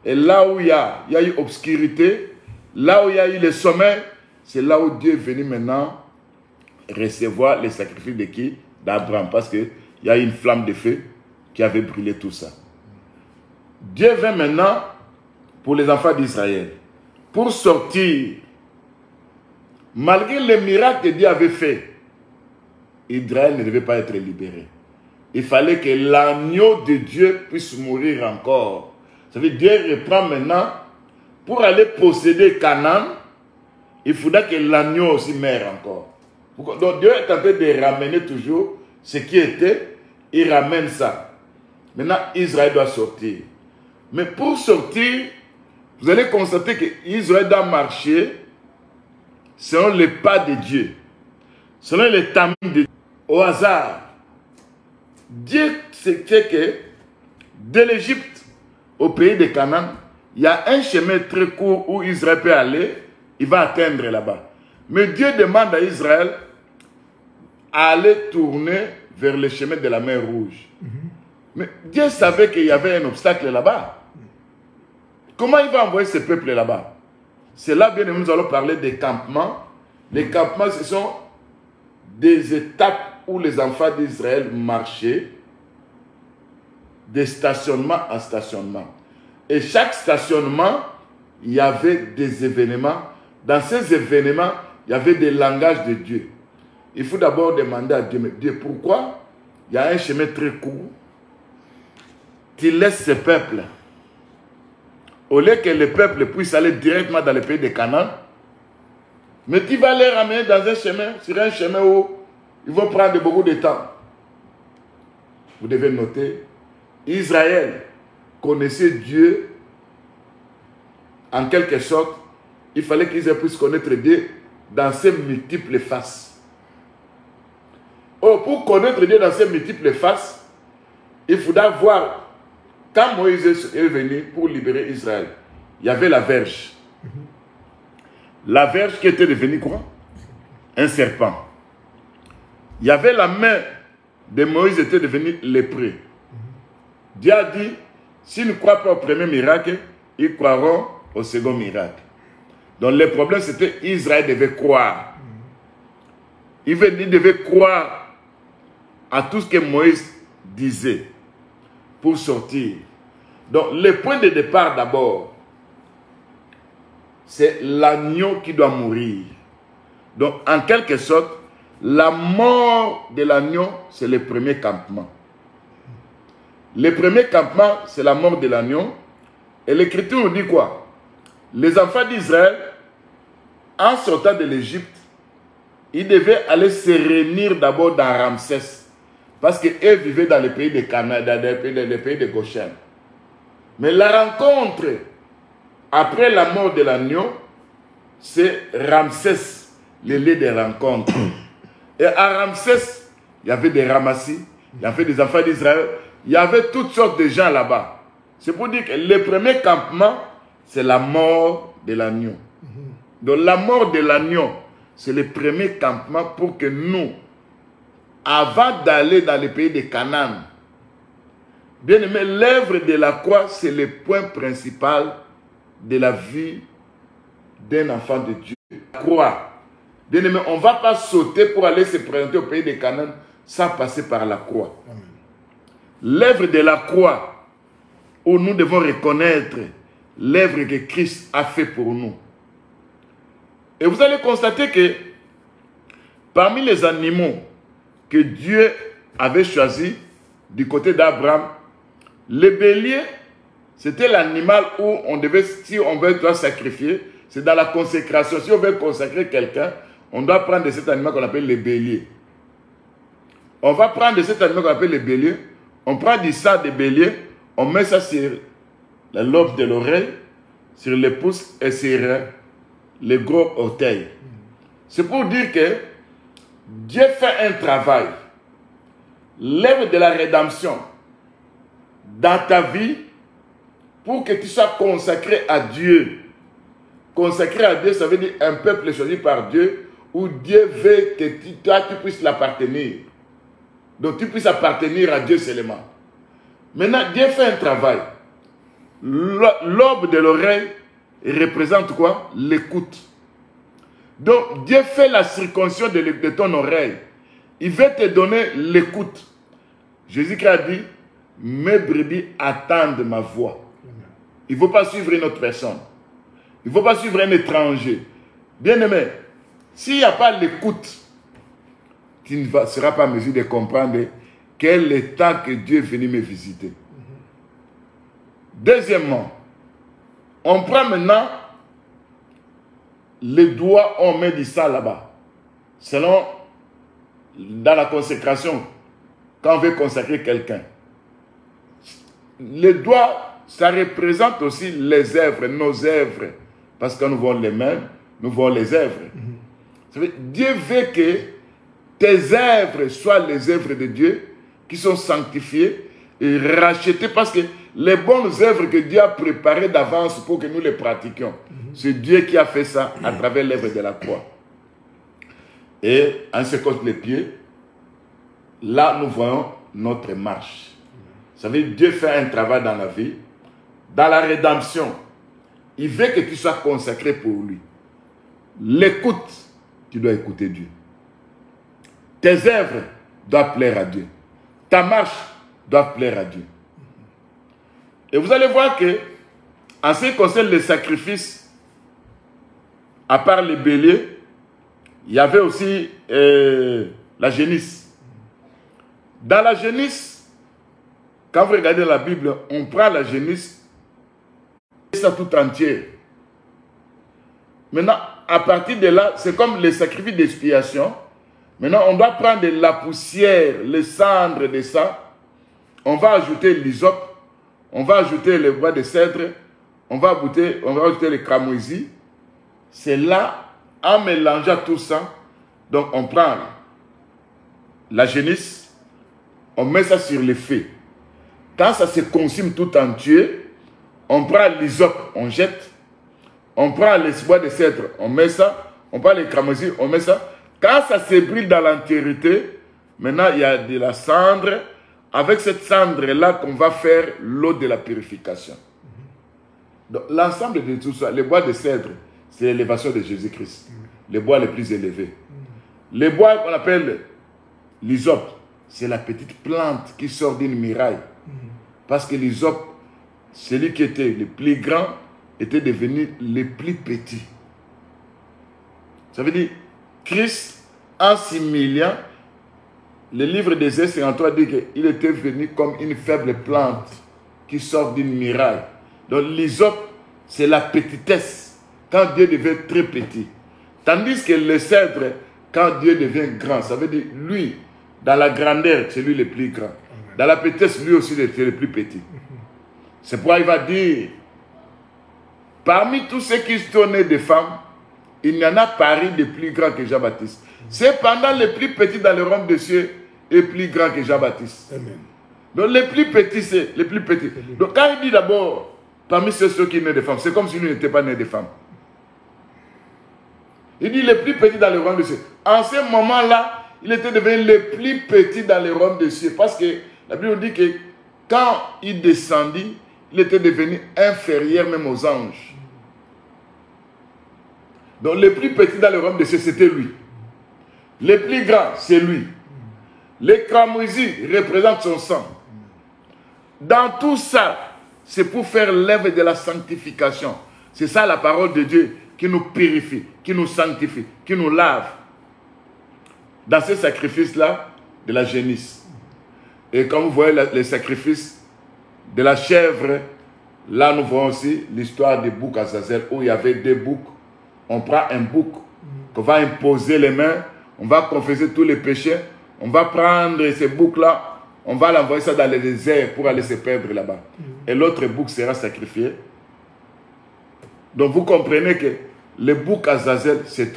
et là où il y a eu obscurité, là où il y a eu le sommeil, c'est là où Dieu est venu maintenant recevoir les sacrifices de qui? D'Abraham, parce qu'il y a une flamme de feu qui avait brûlé tout ça. Dieu vient maintenant pour les enfants d'Israël, pour sortir. Malgré les miracles que Dieu avait fait, Israël ne devait pas être libéré. Il fallait que l'agneau de Dieu puisse mourir encore. Ça veut dire Dieu reprend maintenant, pour aller posséder Canaan, il faudra que l'agneau aussi meure encore. Donc Dieu est en train de ramener toujours ce qui était, il ramène ça. Maintenant, Israël doit sortir. Mais pour sortir, vous allez constater que Israël doit marcher selon les pas de Dieu, selon les tambours de Dieu, au hasard. Dieu sait que de l'Égypte au pays de Canaan, il y a un chemin très court où Israël peut aller, il va atteindre là-bas. Mais Dieu demande à Israël d'aller tourner vers le chemin de la mer Rouge. Mais Dieu savait qu'il y avait un obstacle là-bas. Comment il va envoyer ce peuple là-bas? C'est là, bien nous allons parler des campements. Les campements, ce sont des étapes où les enfants d'Israël marchaient de stationnement en stationnement. Et chaque stationnement, il y avait des événements. Dans ces événements, il y avait des langages de Dieu. Il faut d'abord demander à Dieu, mais Dieu, pourquoi il y a un chemin très court qui laisse ce peuple, au lieu que le peuple puisse aller directement dans le pays de Canaan, mais tu vas les ramener dans un chemin, sur un chemin où ils vont prendre beaucoup de temps. Vous devez noter, Israël connaissait Dieu en quelque sorte. Il fallait qu'Israël puisse connaître Dieu dans ses multiples faces. Oh, pour connaître Dieu dans ses multiples faces, il faudra voir, quand Moïse est venu pour libérer Israël, il y avait la verge. La verge qui était devenue quoi? Un serpent. Il y avait la main de Moïse qui était devenue lépreux. Dieu a dit, s'ils ne croient pas au premier miracle, ils croiront au second miracle. Donc le problème c'était Israël devait croire. Il devait croire à tout ce que Moïse disait pour sortir. Donc, le point de départ d'abord, c'est l'agneau qui doit mourir. Donc, en quelque sorte, la mort de l'agneau, c'est le premier campement. Le premier campement, c'est la mort de l'agneau. Et l'Écriture nous dit quoi? Les enfants d'Israël, en sortant de l'Égypte, ils devaient aller se réunir d'abord dans Ramsès. Parce qu'eux vivaient dans le pays de Canaan, dans le pays de Goshen. Mais la rencontre, après la mort de l'agneau, c'est Ramsès, le lieu de rencontre. Et à Ramsès, il y avait des ramassis, il y avait des enfants d'Israël, il y avait toutes sortes de gens là-bas. C'est pour dire que le premier campement, c'est la mort de l'agneau. Donc la mort de l'agneau, c'est le premier campement pour que nous, avant d'aller dans le pays de Canaan, bien aimé, l'œuvre de la croix, c'est le point principal de la vie d'un enfant de Dieu. La croix. Bien aimé, on ne va pas sauter pour aller se présenter au pays de Canaan sans passer par la croix. L'œuvre de la croix, où nous devons reconnaître l'œuvre que Christ a fait pour nous. Et vous allez constater que parmi les animaux que Dieu avait choisis du côté d'Abraham, le bélier, c'était l'animal où on devait, si on doit sacrifier, c'est dans la consécration. Si on veut consacrer quelqu'un, on doit prendre de cet animal qu'on appelle le bélier. On va prendre de cet animal qu'on appelle le bélier, on prend du sang de bélier, on met ça sur la lobe de l'oreille, sur les pouces et sur les gros orteils. C'est pour dire que Dieu fait un travail. L'œuvre de la rédemption dans ta vie pour que tu sois consacré à Dieu. Consacré à Dieu, ça veut dire un peuple choisi par Dieu où Dieu veut que toi, tu puisses l'appartenir. Donc tu puisses appartenir à Dieu seulement. Maintenant, Dieu fait un travail. L'aube de l'oreille représente quoi? L'écoute. Donc Dieu fait la circoncision de ton oreille. Il veut te donner l'écoute. Jésus-Christ a dit, mes brebis attendent ma voix. Il ne faut pas suivre une autre personne. Il ne faut pas suivre un étranger. Bien-aimé, s'il n'y a pas l'écoute, tu ne seras pas en mesure de comprendre quel est le temps que Dieu est venu me visiter. Deuxièmement, on prend maintenant les doigts, on met du sang là-bas. Selon, dans la consécration, quand on veut consacrer quelqu'un. Les doigts, ça représente aussi les œuvres, nos œuvres. Parce que nous voyons les mains, nous voyons les œuvres. Dieu veut que tes œuvres soient les œuvres de Dieu, qui sont sanctifiées et rachetées, parce que les bonnes œuvres que Dieu a préparées d'avance pour que nous les pratiquions, c'est Dieu qui a fait ça à travers l'œuvre de la croix. Et en ce qui compte les pieds, là nous voyons notre marche. Vous savez, Dieu fait un travail dans la vie, dans la rédemption. Il veut que tu sois consacré pour lui. L'écoute, tu dois écouter Dieu. Tes œuvres doivent plaire à Dieu. Ta marche doit plaire à Dieu. Et vous allez voir que, en ce qui concerne les sacrifices, à part les béliers, il y avait aussi la génisse. Dans la génisse, quand vous regardez la Bible, on prend la génisse, ça tout entier. Maintenant, à partir de là, c'est comme les sacrifices d'expiation. Maintenant, on doit prendre de la poussière, les cendres de ça. On va ajouter l'hysope. On va ajouter le bois de cèdre. On va ajouter les cramoisis. C'est là, en mélangeant tout ça, donc on prend la génisse, on met ça sur le feu. Quand ça se consume tout entier, on prend l'hysope, on jette. On prend les bois de cèdre, on met ça. On prend les cramoisis, on met ça. Quand ça se brûle dans l'entièreté, maintenant il y a de la cendre. Avec cette cendre-là qu'on va faire l'eau de la purification. Donc l'ensemble de tout ça, les bois de cèdre, c'est l'élévation de Jésus-Christ. Les bois les plus élevés. Les bois qu'on appelle l'hysope, c'est la petite plante qui sort d'une muraille. Parce que l'hysope celui qui était le plus grand était devenu le plus petit. Ça veut dire, Christ, en s'humiliant, le livre d'Ésaïe 53 dit qu'il était venu comme une faible plante qui sort d'une muraille. Donc l'hysope, c'est la petitesse, quand Dieu devient très petit. Tandis que le cèdre, quand Dieu devient grand, ça veut dire, lui, dans la grandeur, c'est lui le plus grand. Dans la petitesse, lui aussi, c'est le plus petit. C'est pourquoi il va dire, parmi tous ceux qui sont nés de femmes, il n'y en a pas de plus grand que Jean-Baptiste. Cependant, le plus petit dans le royaume des cieux est plus grand que Jean-Baptiste. Donc, le plus petit, c'est le plus petit. Donc, quand il dit d'abord, parmi ceux qui sont nés de femmes, c'est comme si lui n'était pas né de femmes. Il dit le plus petit dans le royaume des cieux. En ce moment-là, il était devenu le plus petit dans le royaume des cieux. Parce que la Bible dit que quand il descendit, il était devenu inférieur même aux anges. Donc le plus petit dans le royaume des cieux, c'était lui. Le plus grand, c'est lui. Les cramoisis représentent son sang. Dans tout ça, c'est pour faire l'œuvre de la sanctification. C'est ça la parole de Dieu qui nous purifie, qui nous sanctifie, qui nous lave. Dans ce sacrifice-là, de la génisse. Et quand vous voyez les sacrifices de la chèvre, là nous voyons aussi l'histoire des boucs à Azazel, où il y avait deux boucs. On prend un bouc qu'on va imposer les mains, on va confesser tous les péchés, on va prendre ces boucs-là, on va l'envoyer ça dans le désert pour aller se perdre là-bas. Et l'autre bouc sera sacrifié. Donc vous comprenez que le bouc Azazel, c'est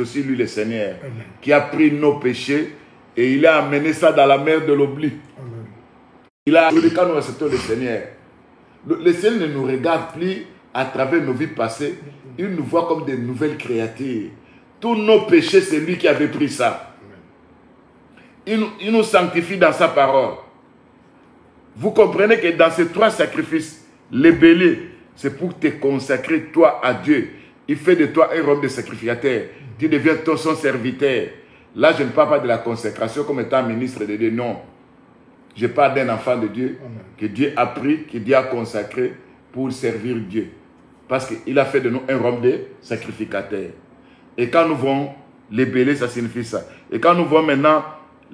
aussi lui le Seigneur, qui a pris nos péchés et il a amené ça dans la mer de l'oubli. Il a dit quand nous acceptons le Seigneur, le Seigneur ne nous regarde plus à travers nos vies passées, il nous voit comme des nouvelles créatures. Tous nos péchés, c'est lui qui avait pris ça. Il nous sanctifie dans sa parole. Vous comprenez que dans ces trois sacrifices, les béliers, c'est pour te consacrer toi à Dieu. Il fait de toi un royaume de sacrificateur. Tu deviens son serviteur. Là, je ne parle pas de la consécration comme étant ministre de Dieu. Non. Je parle d'un enfant de Dieu que Dieu a pris, que Dieu a consacré pour servir Dieu. Parce qu'il a fait de nous un royaume de sacrificateurs. Et quand nous voyons les béliers, ça signifie ça. Et quand nous voyons maintenant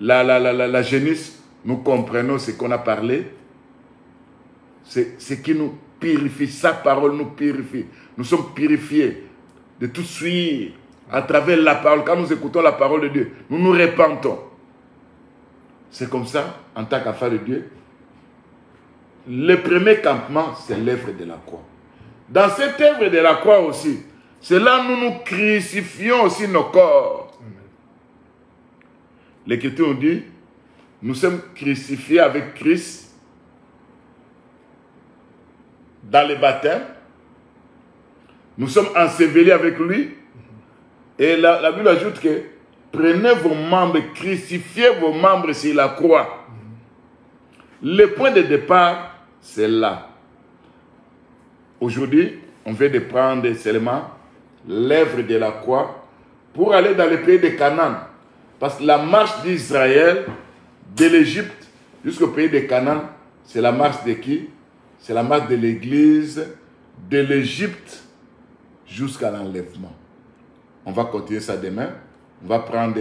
la génisse, nous comprenons ce qu'on a parlé. C'est ce qui nous purifie. Sa parole nous purifie. Nous sommes purifiés de tout suivre à travers la parole. Quand nous écoutons la parole de Dieu, nous nous repentons. C'est comme ça, en tant qu'enfant de Dieu. Le premier campement, c'est l'œuvre de la croix. Dans cette œuvre de la croix aussi, c'est là où nous nous crucifions aussi nos corps. L'Écriture nous dit, nous sommes crucifiés avec Christ dans le baptême. Nous sommes ensevelis avec lui. Et la Bible ajoute que prenez vos membres, crucifiez vos membres sur la croix. Le point de départ, c'est là. Aujourd'hui, on vient de prendre seulement l'œuvre de la croix pour aller dans le pays de Canaan. Parce que la marche d'Israël, de l'Égypte jusqu'au pays de Canaan, c'est la marche de qui? C'est la marche de l'Église de l'Égypte jusqu'à l'enlèvement. On va continuer ça demain. On va prendre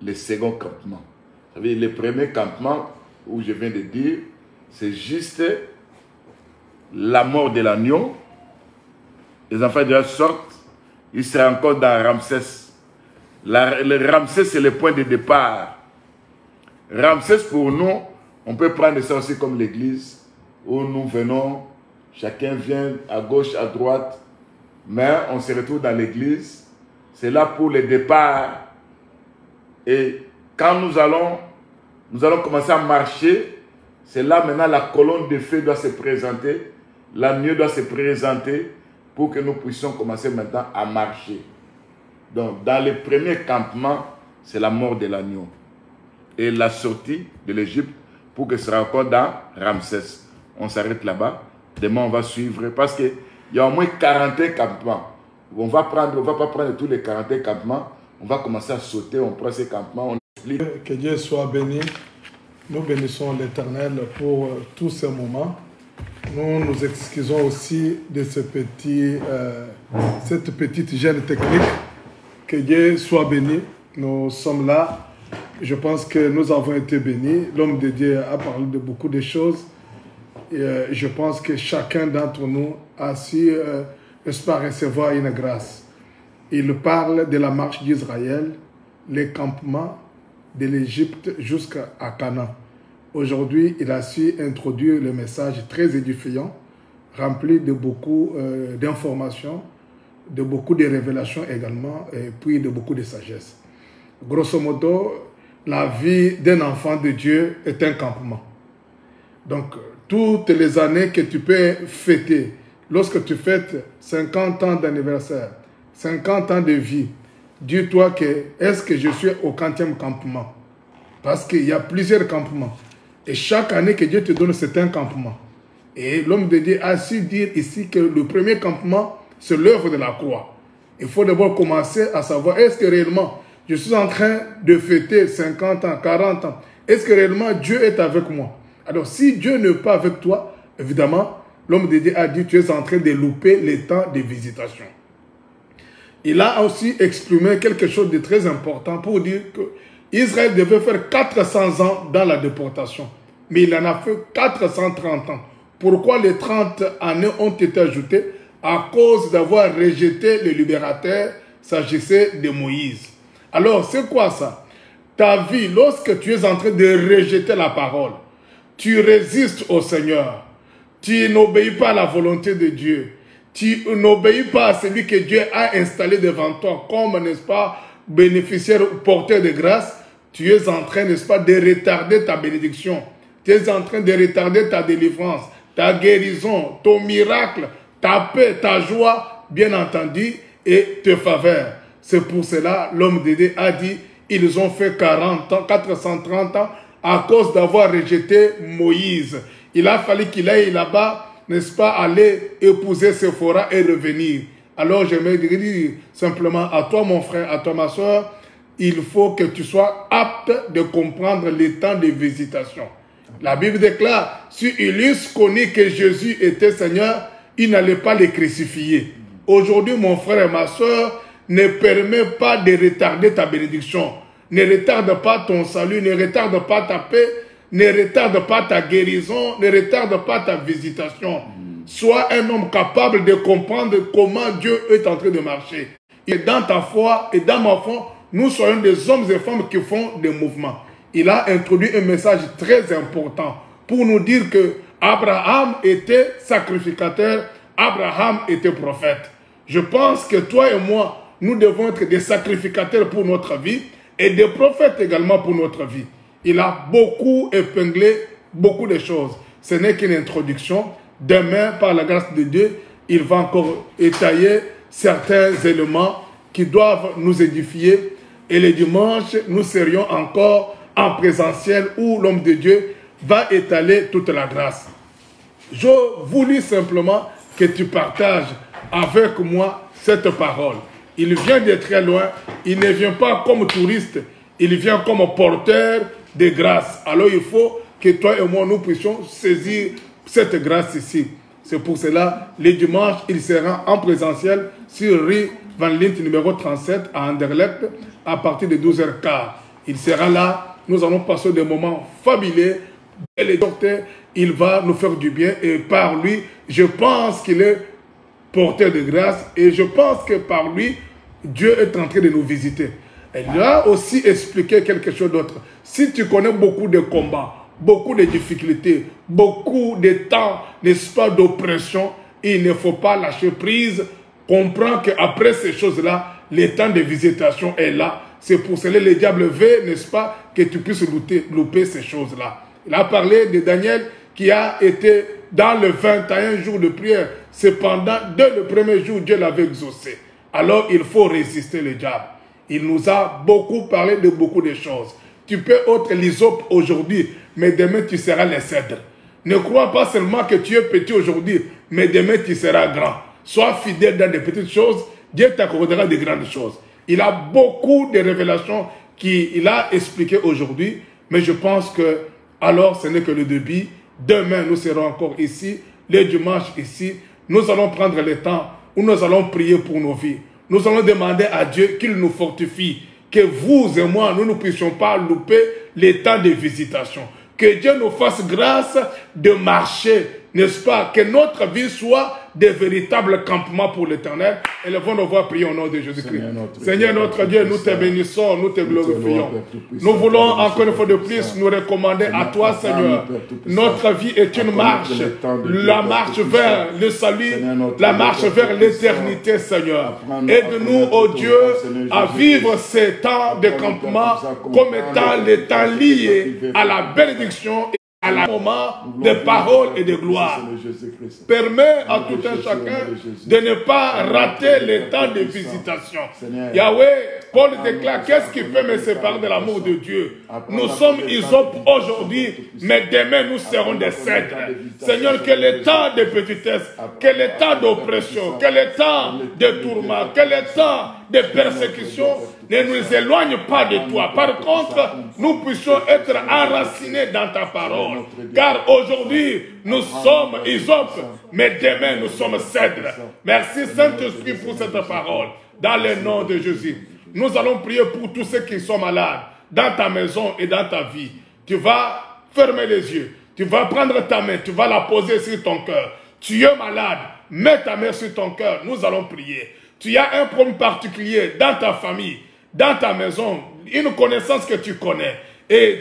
le second campement. Vous savez, le premier campement, où je viens de dire, c'est juste la mort de l'agneau. Les enfants de Dieu sortent, ils seraient encore dans Ramsès. Le Ramsès, c'est le point de départ. Ramsès, pour nous, on peut prendre ça aussi comme l'église, où nous venons, chacun vient à gauche, à droite, mais on se retrouve dans l'église. C'est là pour le départ. Et quand nous allons commencer à marcher, c'est là maintenant la colonne de feu doit se présenter, l'agneau doit se présenter pour que nous puissions commencer maintenant à marcher. Donc, dans le premier campement, c'est la mort de l'agneau. Et la sortie de l'Égypte pour que ce soit encore dans Ramsès. On s'arrête là-bas. Demain, on va suivre parce qu'il y a au moins 41 campements. On va pas prendre tous les 41 campements. On va commencer à sauter, on prend ces campements, on explique. Que Dieu soit béni. Nous bénissons l'Éternel pour tous ces moments. Nous nous excusons aussi de ce cette petite gêne technique. Que Dieu soit béni. Nous sommes là. Je pense que nous avons été bénis. L'homme de Dieu a parlé de beaucoup de choses. Et je pense que chacun d'entre nous a su, n'est-ce pas, recevoir une grâce. Il parle de la marche d'Israël, les campements de l'Égypte jusqu'à Canaan. Aujourd'hui, il a su introduire le message très édifiant, rempli de beaucoup d'informations, de beaucoup de révélations également, et puis de beaucoup de sagesse. Grosso modo, la vie d'un enfant de Dieu est un campement. Donc, toutes les années que tu peux fêter, lorsque tu fêtes 50 ans d'anniversaire, 50 ans de vie, dis-toi que est-ce que je suis au 40e campement? Parce qu'il y a plusieurs campements. Et chaque année que Dieu te donne, c'est un campement. Et l'homme de Dieu a su dire ici que le premier campement, c'est l'œuvre de la croix. Il faut d'abord commencer à savoir, est-ce que réellement, je suis en train de fêter 50 ans, 40 ans, est-ce que réellement Dieu est avec moi? Alors, si Dieu n'est pas avec toi, évidemment, l'homme de Dieu a dit, tu es en train de louper les temps de visitation. Il a aussi exprimé quelque chose de très important pour dire que Israël devait faire 400 ans dans la déportation. Mais il en a fait 430 ans. Pourquoi les 30 années ont été ajoutées? À cause d'avoir rejeté le libérateur, s'agissait de Moïse. Alors, c'est quoi ça? Ta vie, lorsque tu es en train de rejeter la parole, tu résistes au Seigneur, tu n'obéis pas à la volonté de Dieu, tu n'obéis pas à celui que Dieu a installé devant toi comme, n'est-ce pas, bénéficiaire, porteur de grâce, tu es en train, n'est-ce pas, de retarder ta bénédiction. Tu es en train de retarder ta délivrance, ta guérison, ton miracle, ta paix, ta joie, bien entendu, et tes faveurs. C'est pour cela, l'homme de Dieu a dit, ils ont fait 40 ans, 430 ans, à cause d'avoir rejeté Moïse. Il a fallu qu'il aille là-bas, n'est-ce pas, aller épouser Séphora et revenir. Alors, je me dis simplement à toi, mon frère, à toi, ma soeur, il faut que tu sois apte de comprendre les temps de visitation. La Bible déclare, si ils eussent connu que Jésus était Seigneur, il n'allait pas les crucifier. Aujourd'hui, mon frère et ma soeur, ne permets pas de retarder ta bénédiction. Ne retarde pas ton salut, ne retarde pas ta paix, ne retarde pas ta guérison, ne retarde pas ta visitation. Sois un homme capable de comprendre comment Dieu est en train de marcher. Et dans ta foi et dans ma foi, nous soyons des hommes et femmes qui font des mouvements. Il a introduit un message très important pour nous dire que Abraham était sacrificateur, Abraham était prophète. Je pense que toi et moi, nous devons être des sacrificateurs pour notre vie et des prophètes également pour notre vie. Il a beaucoup épinglé beaucoup de choses. Ce n'est qu'une introduction. Demain, par la grâce de Dieu, il va encore étayer certains éléments qui doivent nous édifier. Et le dimanche, nous serions encore en présentiel où l'homme de Dieu va étaler toute la grâce. Je voulais simplement que tu partages avec moi cette parole. Il vient de très loin, il ne vient pas comme touriste, il vient comme porteur de grâce. Alors il faut que toi et moi nous puissions saisir cette grâce ici. C'est pour cela, les dimanches, il sera en présentiel sur rue Van Lint numéro 37 à Anderlecht à partir de 12h15. Il sera là, nous allons passer des moments fabuleux. Le docteur, il va nous faire du bien et par lui, je pense qu'il est porteur de grâce et je pense que par lui, Dieu est en train de nous visiter. Il a aussi expliqué quelque chose d'autre. Si tu connais beaucoup de combats, beaucoup de difficultés, beaucoup de temps, n'est-ce pas, d'oppression, il ne faut pas lâcher prise. Comprends qu'après ces choses-là, le temps de visitation est là. C'est pour cela que le diable veut, n'est-ce pas, que tu puisses louper ces choses-là. Il a parlé de Daniel qui a été dans le 21 jours de prière. Cependant, dès le premier jour, Dieu l'avait exaucé. Alors, il faut résister le diable. Il nous a beaucoup parlé de beaucoup de choses. Tu peux être l'hysope aujourd'hui, mais demain, tu seras le cèdre. Ne crois pas seulement que tu es petit aujourd'hui, mais demain, tu seras grand. Sois fidèle dans des petites choses, Dieu t'accordera de grandes choses. Il a beaucoup de révélations qu'il a expliquées aujourd'hui, mais je pense que alors ce n'est que le début. Demain, nous serons encore ici. les dimanches ici, nous allons prendre le temps où nous allons prier pour nos vies. Nous allons demander à Dieu qu'il nous fortifie, que vous et moi, nous ne puissions pas louper les temps de visitation. Que Dieu nous fasse grâce de marcher, n'est-ce pas? Que notre vie soit des véritables campements pour l'Éternel. Et nous allons voir prier au nom de Jésus-Christ. Seigneur notre Dieu, nous te bénissons, nous te glorifions. Nous voulons encore une fois de plus nous recommander à toi, Seigneur. Notre vie est une marche, la marche vers le salut, la marche vers l'éternité, Seigneur. Aide-nous, ô Dieu, à vivre ces temps de campement comme étant les temps liés à la bénédiction et à la moment de parole et de gloire. Permets à tout un chacun de ne pas rater les temps de visitation. Yahweh, Paul déclare, qu'est-ce qui peut me séparer de l'amour de Dieu? Nous sommes Hysope aujourd'hui, mais demain nous serons des cèdres. Seigneur, que les temps de petitesse, que les temps d'oppression, que les temps de tourment, que les temps de persécution ne nous éloignent pas de toi. Par contre, nous puissions être enracinés dans ta parole. Car aujourd'hui, nous sommes Hysope, mais demain nous sommes cèdres. Merci Saint-Esprit pour cette parole. Dans le nom de Jésus. Nous allons prier pour tous ceux qui sont malades dans ta maison et dans ta vie. Tu vas fermer les yeux. Tu vas prendre ta main. Tu vas la poser sur ton cœur. Tu es malade. Mets ta main sur ton cœur. Nous allons prier. Tu as un problème particulier dans ta famille, dans ta maison, une connaissance que tu connais. Et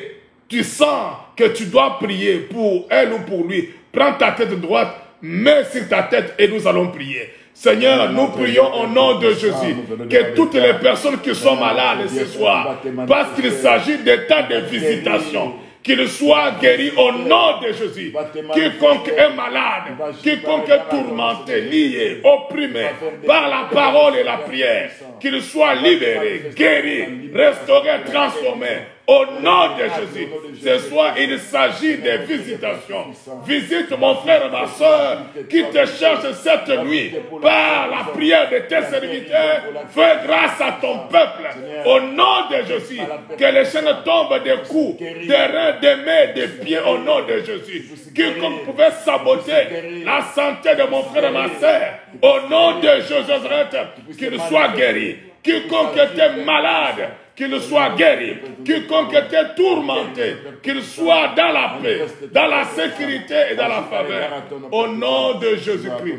tu sens que tu dois prier pour elle ou pour lui. Prends ta tête droite, mets sur ta tête et nous allons prier. Seigneur, nous prions au nom de Jésus que toutes les personnes qui sont malades ce soir, parce qu'il s'agit des temps de visitation, qu'ils soient guéris au nom de Jésus. Quiconque est malade, quiconque est tourmenté, lié, opprimé par la parole et la prière, qu'il soit libéré, guéri, restauré, transformé. Au nom de Jésus, ce soir, il s'agit de visitations. Visite mon frère et ma soeur qui te cherchent cette nuit par la prière de tes serviteurs. Fais grâce à ton peuple. Au nom de Jésus, que les chaînes tombent des coups, des reins, des mains, des pieds. Au nom de Jésus, quiconque pouvait saboter la santé de mon frère et ma soeur, au nom de Jésus, qu'il soit guéri. Quiconque était malade, qu'il soit guéri. Quiconque était tourmenté, qu'il soit dans la paix, dans la sécurité et dans la faveur. Au nom de Jésus-Christ.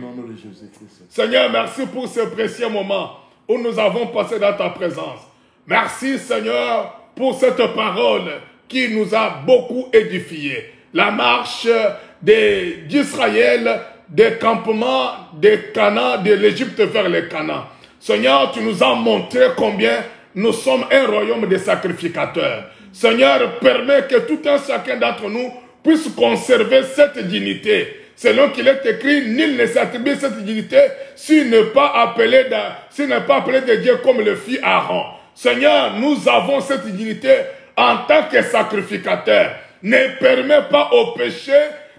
Seigneur, merci pour ce précieux moment où nous avons passé dans ta présence. Merci, Seigneur, pour cette parole qui nous a beaucoup édifiés. La marche d'Israël, des campements des Canaan, de l'Égypte vers les Canaan. Seigneur, tu nous as montré combien nous sommes un royaume de sacrificateurs. Seigneur, permets que tout un chacun d'entre nous puisse conserver cette dignité. Selon qu'il est écrit, nul ne s'attribue cette dignité s'il n'est pas appelé de Dieu comme le fit Aaron. Seigneur, nous avons cette dignité en tant que sacrificateurs. Ne permets pas au péché,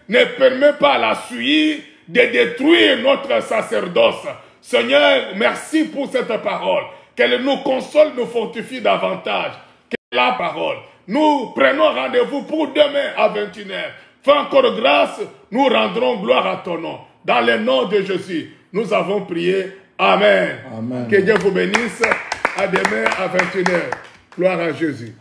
ne permets pas à la suie de détruire notre sacerdoce. Seigneur, merci pour cette parole. Qu'elle nous console, nous fortifie davantage. Que la parole. Nous prenons rendez-vous pour demain à 21h. Fais encore grâce, nous rendrons gloire à ton nom. Dans le nom de Jésus, nous avons prié. Amen. Amen. Que Dieu vous bénisse. À demain à 21h. Gloire à Jésus.